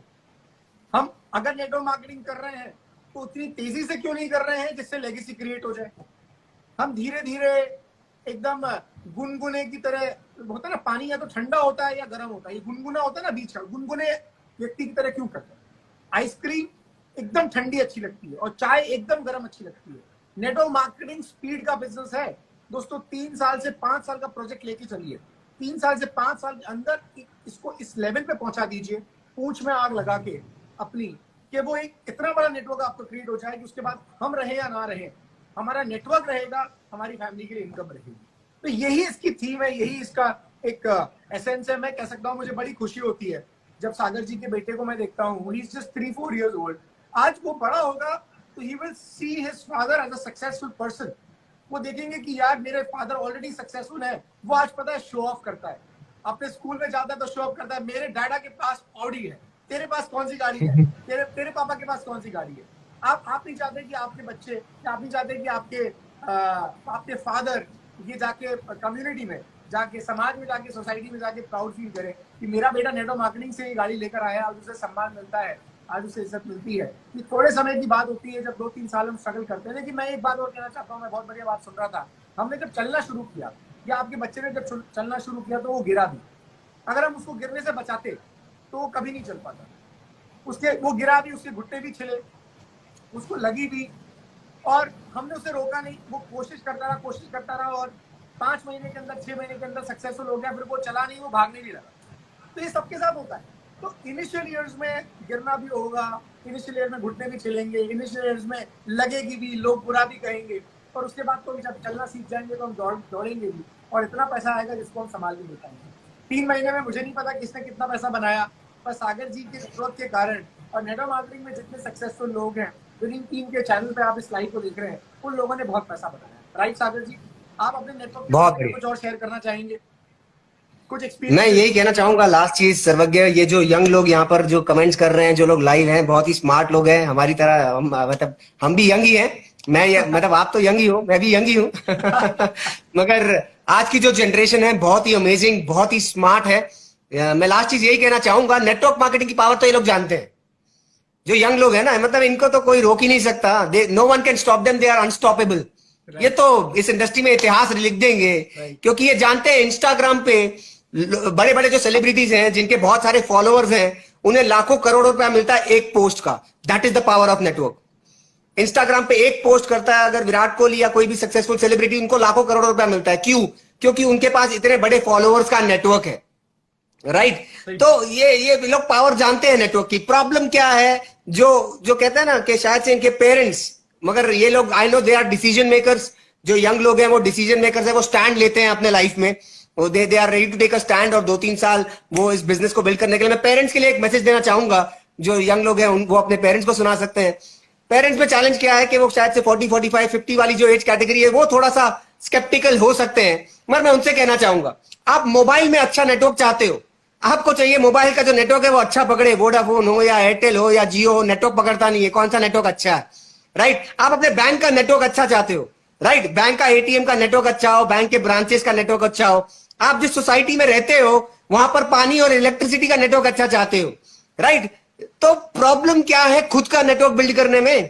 हम अगर नेटवर्क मार्केटिंग कर रहे हैं तो उतनी तेजी से क्यों नहीं कर रहे हैं जिससे लेगेसी क्रिएट हो जाए। हम धीरे धीरे एकदम गुनगुने की तरह, होता है ना पानी या तो ठंडा होता है या गर्म होता है, ये गुनगुना होता है ना बीच का, गुनगुने व्यक्ति की तरह क्यों करते हैं। आइसक्रीम एकदम ठंडी अच्छी लगती है और चाय एकदम गर्म अच्छी लगती है। नेटवर्क मार्केटिंग स्पीड का बिजनेस है दोस्तों। 3 साल से 5 साल का प्रोजेक्ट लेके चलिए, 3 साल से 5 साल के अंदर इसको इस लेवल पे पहुंचा दीजिए, पूंछ में आग लगा के अपनी, कि वो एक इतना बड़ा नेटवर्क आपको क्रिएट हो जाए कि उसके बाद हम रहे या ना रहे, हमारा नेटवर्क रहेगा, हमारी फैमिली के लिए इनकम रहेगी। तो यही इसकी थीम है, यही इसका एक एसेंस है। मैं कह सकता हूँ मुझे बड़ी खुशी होती है जब सागर जी के बेटे को मैं देखता हूँ, he is just 3-4 years old। आज वो बड़ा होगा तो he will see his father as a successful person. वो देखेंगे कि यार मेरे फादर ऑलरेडी सक्सेसफुल है। वो आज पता है शो ऑफ करता है, अपने स्कूल में जाता है तो शो ऑफ करता है, मेरे डैडा के पास ऑडी है, तेरे पास कौन सी गाड़ी है, तेरे पापा के पास कौन सी गाड़ी है। आप नहीं चाहते कि आपके बच्चे, आप नहीं चाहते कि आपके फादर ये जाके कम्युनिटी में जाके, समाज में जाके, सोसाइटी में जाके प्राउड फील करे कि मेरा बेटा नेटवर्क मार्केटिंग से ये गाड़ी लेकर आया, आज उसे सम्मान मिलता है, आज उसे इज्जत मिलती है। ये थोड़े समय की बात होती है जब 2-3 साल हम स्ट्रगल करते हैं। लेकिन मैं एक बात और कहना चाहता हूँ, मैं बहुत बढ़िया बात सुन रहा था, हमने जब चलना शुरू किया या आपके बच्चे ने जब चलना शुरू किया तो वो गिरा भी, अगर हम उसको गिरने से बचाते तो वो कभी नहीं चल पाता। वो गिरा भी, उसके घुटने भी छिले, उसको लगी भी, और हमने उसे रोका नहीं। वो कोशिश करता रहा और 5 महीने के अंदर, 6 महीने के अंदर सक्सेसफुल हो गया। फिर वो चला नहीं, वो भागने भी लगा। तो ये सबके साथ होता है। तो इनिशियल ईयर्स में गिरना भी होगा, इनिशियल ईयर में घुटने भी छिलेंगे, इनिशियल ईयर्स में लगेगी भी, लोग बुरा भी कहेंगे, और उसके बाद तो जब चलना सीख जाएंगे तो हम दौड़ेंगे भी, और इतना पैसा आएगा जिसको हम संभाल भी नहीं पाएंगे। 3 महीने में मुझे नहीं पता किसने कितना पैसा बनाया, पर सागर जी के ग्रोथ के कारण और नेटवर्क मार्केटिंग में जितने सक्सेसफुल लोग हैं, विनिंग टीम के चैनल पे आप इस लाइव को देख रहे हैं, उन लोगों ने बहुत पैसा बनाया। राइट सागर जी, आप अपने नेटवर्क के कुछ और शेयर करना चाहेंगे? कुछ एक्सपीरियंस? मैं यही कहना चाहूंगा लास्ट चीज सर्वज्ञ, ये जो यंग लोग यहाँ पर जो कमेंट्स कर रहे हैं, जो लोग लाइव हैं, बहुत ही स्मार्ट लोग हैं हमारी तरह। मतलब हम भी यंग ही हैं, मतलब आप तो यंग ही हो, मैं भी यंग ही हूँ मगर आज की जो जनरेशन है बहुत ही अमेजिंग, बहुत ही स्मार्ट है। मैं लास्ट चीज यही कहना चाहूंगा, नेटवर्क मार्केटिंग की पावर तो ये लोग जानते हैं। जो यंग लोग है ना, मतलब इनको तो कोई रोक ही नहीं सकता। No one can stop them, they are unstoppable. ये तो इस इंडस्ट्री में इतिहास लिख देंगे, क्योंकि ये जानते हैं इंस्टाग्राम पे बड़े बड़े जो सेलिब्रिटीज हैं, जिनके बहुत सारे फॉलोअर्स हैं, उन्हें लाखों करोड़ों रुपया मिलता है एक पोस्ट का। That is the power of network. Instagram पे एक पोस्ट करता है अगर विराट कोहली या कोई भी सक्सेसफुल सेलिब्रिटी, उनको लाखों करोड़ों रुपया मिलता है। क्यों? क्योंकि उनके पास इतने बड़े फॉलोअर्स का नेटवर्क है। राइट तो ये लोग पावर जानते हैं नेटवर्क की। प्रॉब्लम क्या है, जो कहते हैं ना कि शायद से इनके पेरेंट्स, मगर ये लोग, I know they are decision makers. जो यंग लोग हैं वो डिसीजन मेकर्स है, वो स्टैंड लेते हैं अपने लाइफ में, they are ready to take a stand, और 2-3 साल वो इस बिजनेस को बिल्ड करने के लिए। मैं पेरेंट्स के लिए एक मैसेज देना चाहूंगा, जो यंग लोग हैं वो अपने पेरेंट्स को सुना सकते हैं। पेरेंट्स में चैलेंज क्या है कि वो शायद से 40, 45, 50 वाली जो एज कैटेगरी है, वो थोड़ा सा स्केप्टिकल हो सकते हैं। मगर मैं उनसे कहना चाहूंगा, आप मोबाइल में अच्छा नेटवर्क चाहते हो, आपको चाहिए मोबाइल का जो नेटवर्क है वो अच्छा पकड़े। वोडाफोन हो या एयरटेल हो या जियो हो, नेटवर्क पकड़ता नहीं है। कौन सा नेटवर्क अच्छा है? राइट आप अपने बैंक का नेटवर्क अच्छा चाहते हो, राइट बैंक का एटीएम का नेटवर्क अच्छा हो, बैंक के ब्रांचेस का नेटवर्क अच्छा हो। आप जिस सोसाइटी में रहते हो वहां पर पानी और इलेक्ट्रिसिटी का नेटवर्क अच्छा चाहते हो, राइट तो प्रॉब्लम क्या है खुद का नेटवर्क बिल्ड करने में?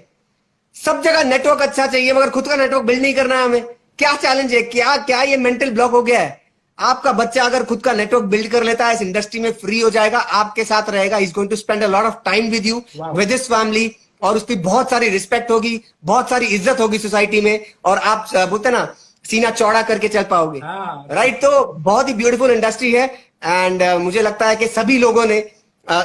सब जगह नेटवर्क अच्छा चाहिए मगर खुद का नेटवर्क बिल्ड नहीं करना है हमें। क्या चैलेंज है? क्या ये मेंटल ब्लॉक हो गया है? आपका बच्चा अगर खुद का नेटवर्क बिल्ड कर लेता है, इस इंडस्ट्री में फ्री हो जाएगा, आपके साथ रहेगा, is going to spend a lot of time with you, with his family, और उसकी बहुत सारी रिस्पेक्ट होगी, बहुत सारी इज्जत होगी सोसाइटी में, और आप बोलते ना सीना चौड़ा करके चल पाओगे। राइट तो बहुत ही ब्यूटीफुल इंडस्ट्री है, एंड मुझे लगता है कि सभी लोगों ने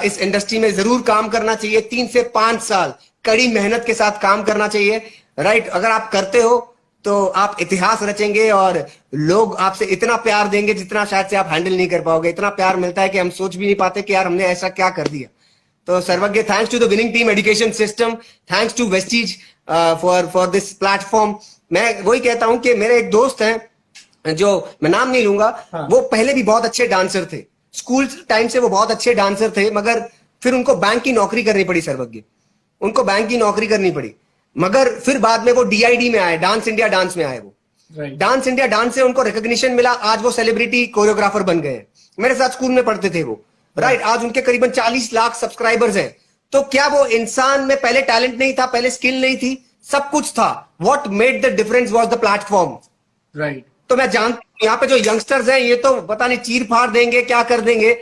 इस इंडस्ट्री में जरूर काम करना चाहिए। 3 से 5 साल कड़ी मेहनत के साथ काम करना चाहिए। राइट अगर आप करते हो तो आप इतिहास रचेंगे, और लोग आपसे इतना प्यार देंगे जितना शायद से आप हैंडल नहीं कर पाओगे। इतना प्यार मिलता है कि हम सोच भी नहीं पाते कि यार हमने ऐसा क्या कर दिया। तो Sarvagya, thanks to the winning team education system, thanks to Vestige for this platform. मैं वही कहता हूं कि मेरे एक दोस्त हैं, जो मैं नाम नहीं लूंगा, वो पहले भी बहुत अच्छे डांसर थे, स्कूल टाइम से वो बहुत अच्छे डांसर थे, मगर फिर उनको बैंक की नौकरी करनी पड़ी। सर्वज्ञ, उनको बैंक की नौकरी करनी पड़ी, मगर फिर बाद में वो DID में आए, डांस इंडिया डांस में आए। वो डांस इंडिया डांस से उनको रिकॉग्निशन मिला, आज वो सेलिब्रिटी कोरियोग्राफर बन गए। मेरे साथ स्कूल में पढ़ते थे वो। राइट आज उनके करीबन 40 लाख सब्सक्राइबर्स हैं। तो क्या वो इंसान में पहले टैलेंट नहीं था, पहले स्किल नहीं थी? सब कुछ था. What made the difference was the platform. Right. तो मैं जानता हूं यहाँ पे जो यंगस्टर्स हैं ये तो पता नहीं चीर फाड़ देंगे, क्या कर देंगे.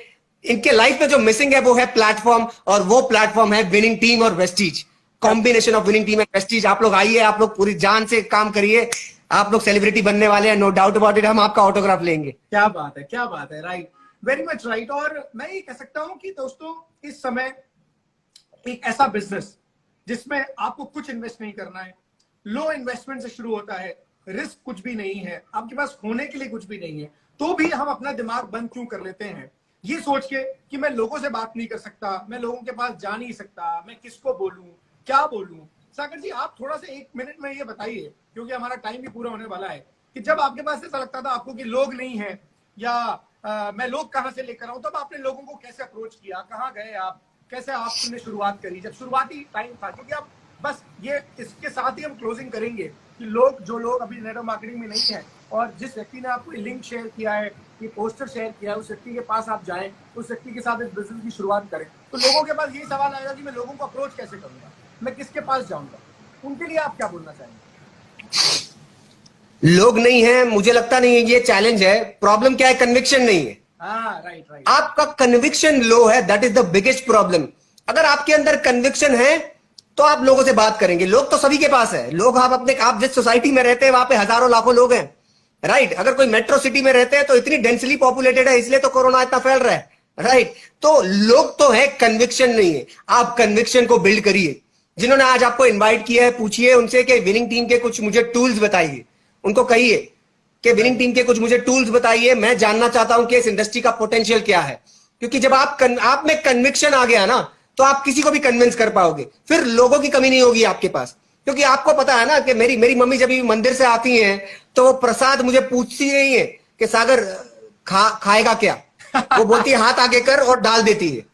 इनके लाइफ में जो मिसिंग है वो है प्लेटफॉर्म, और वो प्लेटफॉर्म है विनिंग टीम और Vestige. Combination of winning team and Vestige. आप लोग आइए, आप लोग पूरी जान से काम करिए. आप लोग सेलिब्रिटी बनने वाले हैं, नो डाउट अबाउट इट. हम आपका ऑटोग्राफ लेंगे. क्या बात है, क्या बात है. Right, very much right. और मैं ये कह सकता हूं कि दोस्तों इस समय एक ऐसा बिजनेस जिसमें आपको कुछ इन्वेस्ट नहीं करना है, लो इन्वेस्टमेंट से शुरू होता है, रिस्क कुछ भी नहीं है, आपके पास खोने के लिए कुछ भी नहीं है, तो भी हम अपना दिमाग बंद क्यों कर लेते हैं ये सोच के कि मैं लोगों से बात नहीं कर सकता, मैं लोगों के पास जा नहीं सकता, मैं किसको बोलूं, क्या बोलूं. सागर जी, आप थोड़ा सा 1 मिनट में ये बताइए, क्योंकि हमारा टाइम भी पूरा होने वाला है, कि जब आपके पास ऐसा लगता था आपको कि लोग नहीं है, या मैं लोग कहां से लेकर आऊं, तब आपने लोगों को कैसे अप्रोच किया, कहां गए आप, कैसे आपने शुरुआत करी, जब शुरुआती टाइम था. क्योंकि आप बस ये इसके साथ ही हम क्लोजिंग करेंगे कि जो लोग अभी नेटवर्क मार्केटिंग में नहीं है, और जिस व्यक्ति ने आपको लिंक शेयर किया है, ये पोस्टर शेयर किया है, उस व्यक्ति के पास आप जाएं, उस व्यक्ति के साथ इस बिजनेस की शुरुआत करें, तो लोगों के पास यही सवाल आएगा कि मैं लोगों को अप्रोच कैसे करूंगा, मैं किसके पास जाऊंगा. उनके लिए आप क्या बोलना चाहेंगे? लोग नहीं है, मुझे लगता नहीं है ये चैलेंज है. प्रॉब्लम क्या है? कन्विक्शन नहीं है. हाँ, राइट राइट. आपका कन्विक्शन लो है, that is the biggest problem. अगर आपके अंदर कन्विक्शन है तो आप लोगों से बात करेंगे. लोग तो सभी के पास है. लोग आप जिस सोसाइटी में रहते हैं वहां पे हजारों लाखों लोग हैं, राइट. अगर कोई मेट्रो सिटी में रहते हैं तो इतनी डेंसली पॉपुलेटेड है, इसलिए तो कोरोना इतना फैल रहा है, राइट. तो लोग तो है, कन्विक्शन नहीं है. आप कन्विक्शन को बिल्ड करिए. जिन्होंने आज आपको इन्वाइट किया है, पूछिए उनसे कि विनिंग टीम के कुछ मुझे टूल्स बताइए. उनको कहिए कि विनिंग टीम के कुछ मुझे टूल्स बताइए, मैं जानना चाहता हूं कि इस इंडस्ट्री का पोटेंशियल क्या है. क्योंकि जब आप में कन्विक्शन आ गया ना, तो आप किसी को भी कन्विंस कर पाओगे. फिर लोगों की कमी नहीं होगी आपके पास. क्योंकि आपको पता है ना कि मेरी मम्मी जब भी मंदिर से आती हैं तो वो प्रसाद मुझे पूछती नहीं है कि सागर खाएगा क्या. वो बोलती है हाथ आगे कर, और डाल देती है,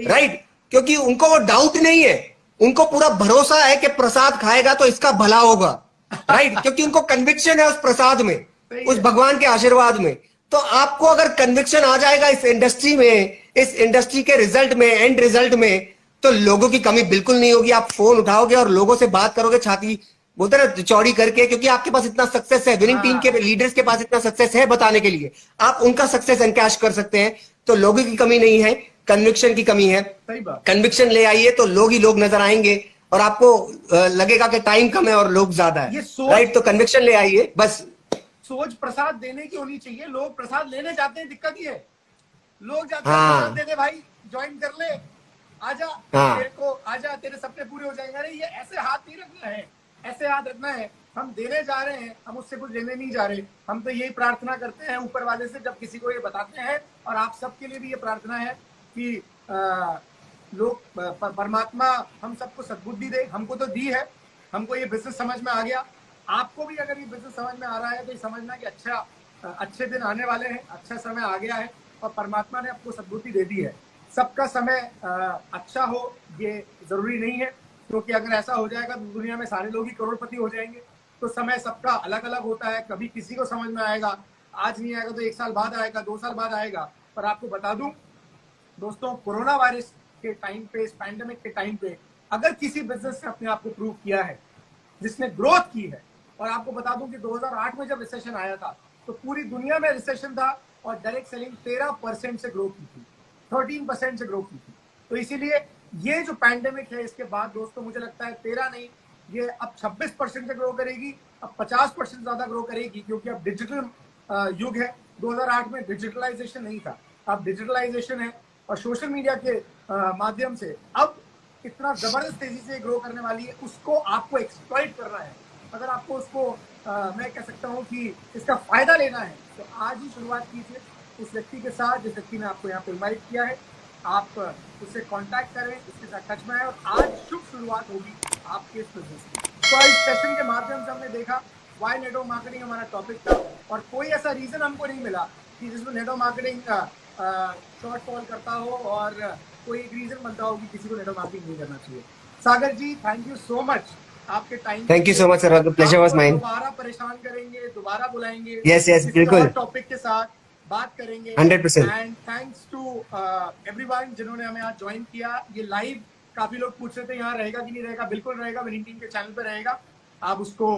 राइट. क्योंकि उनको वो डाउट नहीं है, उनको पूरा भरोसा है कि प्रसाद खाएगा तो इसका भला होगा, राइट. क्योंकि उनको कन्विक्शन है उस प्रसाद में, उस भगवान के आशीर्वाद में. तो आपको अगर कन्विक्शन आ जाएगा इस इंडस्ट्री में, इस इंडस्ट्री के रिजल्ट में, एंड रिजल्ट में, तो लोगों की कमी बिल्कुल नहीं होगी. आप फोन उठाओगे और लोगों से बात करोगे, छाती बोलते ना चौड़ी करके, क्योंकि आपके पास इतना सक्सेस है. विनिंग टीम के लीडर्स के पास इतना सक्सेस है बताने के लिए. आप उनका सक्सेस एनकैश कर सकते हैं. तो लोगों की कमी नहीं है, कन्विक्शन की कमी है. कन्विक्शन ले आइए तो लोग ही लोग नजर आएंगे, और आपको लगेगा कि टाइम कम है और लोग ज्यादा है, राइट. तो कन्विक्शन ले आइए. बस सोच प्रसाद देने की होनी चाहिए. लोग प्रसाद लेने जाते हैं, दिक्कत ही है. लोग जाते हैं प्रसाद दे दे भाई, ज्वाइन कर ले, आजा, तेरे को आजा, तेरे सपने पूरे हो जाएंगे. अरे ये ऐसे हाथ नहीं रखना है, ऐसे हाथ रखना है. हम देने जा रहे हैं, हम उससे कुछ लेने नहीं जा रहे. हम तो यही प्रार्थना करते हैं ऊपर वाले से, जब किसी को ये बताते हैं, और आप सबके लिए भी ये प्रार्थना है कि लोग परमात्मा हम सबको सद्बुद्धि दे. हमको तो दी है, हमको ये बिजनेस समझ में आ गया. आपको भी अगर ये बिजनेस समझ में आ रहा है तो ये समझना कि अच्छे दिन आने वाले हैं, अच्छा समय आ गया है, और परमात्मा ने आपको सद्बुद्धि दे दी है. सबका समय अच्छा हो ये जरूरी नहीं है, क्योंकि अगर ऐसा हो जाएगा तो दुनिया में सारे लोग ही करोड़पति हो जाएंगे. तो समय सबका अलग अलग होता है. कभी किसी को समझ में आएगा, आज नहीं आएगा तो 1 साल बाद आएगा, 2 साल बाद आएगा. पर आपको बता दूं दोस्तों, कोरोना वायरस के टाइम पे, इस पैंडेमिक के टाइम पे, अगर किसी बिजनेस ने अपने आप को प्रूव किया है, जिसने ग्रोथ की है, और आपको बता दूं कि 2008 में जब रिसेशन आया था तो पूरी दुनिया में रिसेशन था, और डायरेक्ट सेलिंग 13% से ग्रो की थी, 13% से ग्रो की थी. तो इसीलिए ये जो पैंडेमिक है, इसके बाद दोस्तों मुझे लगता है 13 नहीं, ये अब 26% से ग्रो करेगी, अब 50% ज्यादा ग्रो करेगी, क्योंकि अब डिजिटल युग है. 2008 में डिजिटलाइजेशन नहीं था, अब डिजिटलाइजेशन है, और सोशल मीडिया के माध्यम से अब इतना जबरदस्त तेजी से ग्रो करने वाली है. उसको आपको एक्सप्लॉइट करना है. अगर आपको उसको मैं कह सकता हूँ कि इसका फायदा लेना है, तो आज ही शुरुआत कीजिए उस व्यक्ति के साथ जिस व्यक्ति ने आपको यहाँ पे इन्वाइट किया है. आप उससे कांटेक्ट करें, उसके साथ टच में आए, और आज शुभ शुरुआत होगी आपके इस बिजनेस की. तो इस सेशन के माध्यम से हमने देखा वाई नेटवर्क मार्केटिंग हमारा टॉपिक था, और कोई ऐसा रीजन हमको नहीं मिला कि जिसमें नेटवर्क मार्केटिंग शॉर्ट फॉल करता हो, और कोई एक रीजन बनता हो कि किसी को नेटवर्क मार्केटिंग नहीं करना चाहिए. सागर जी, थैंक यू सो मच आपके time. Thank you so much sir, the pleasure was mine. दोबारा परेशान करेंगे, दोबारा बुलाएंगे. यस बिल्कुल, टॉपिक के साथ बात करेंगे 100%. एंड थैंक्स टू एवरीवन जिन्होंने हमें आज ज्वाइन किया. ये लाइव काफी लोग पूछ रहे थे यहाँ रहेगा कि नहीं रहेगा, बिल्कुल रहेगा, विनिंग टीम के चैनल पे रहेगा। आप उसको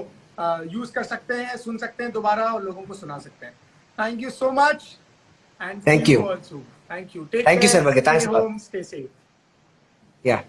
यूज कर सकते हैं, सुन सकते हैं दोबारा और लोगों को सुना सकते हैं। Thank you so much and Thank you. Also thank you, take Thank you, care, Sarvagya. Thanks stay a lot. Home, stay safe. Yeah.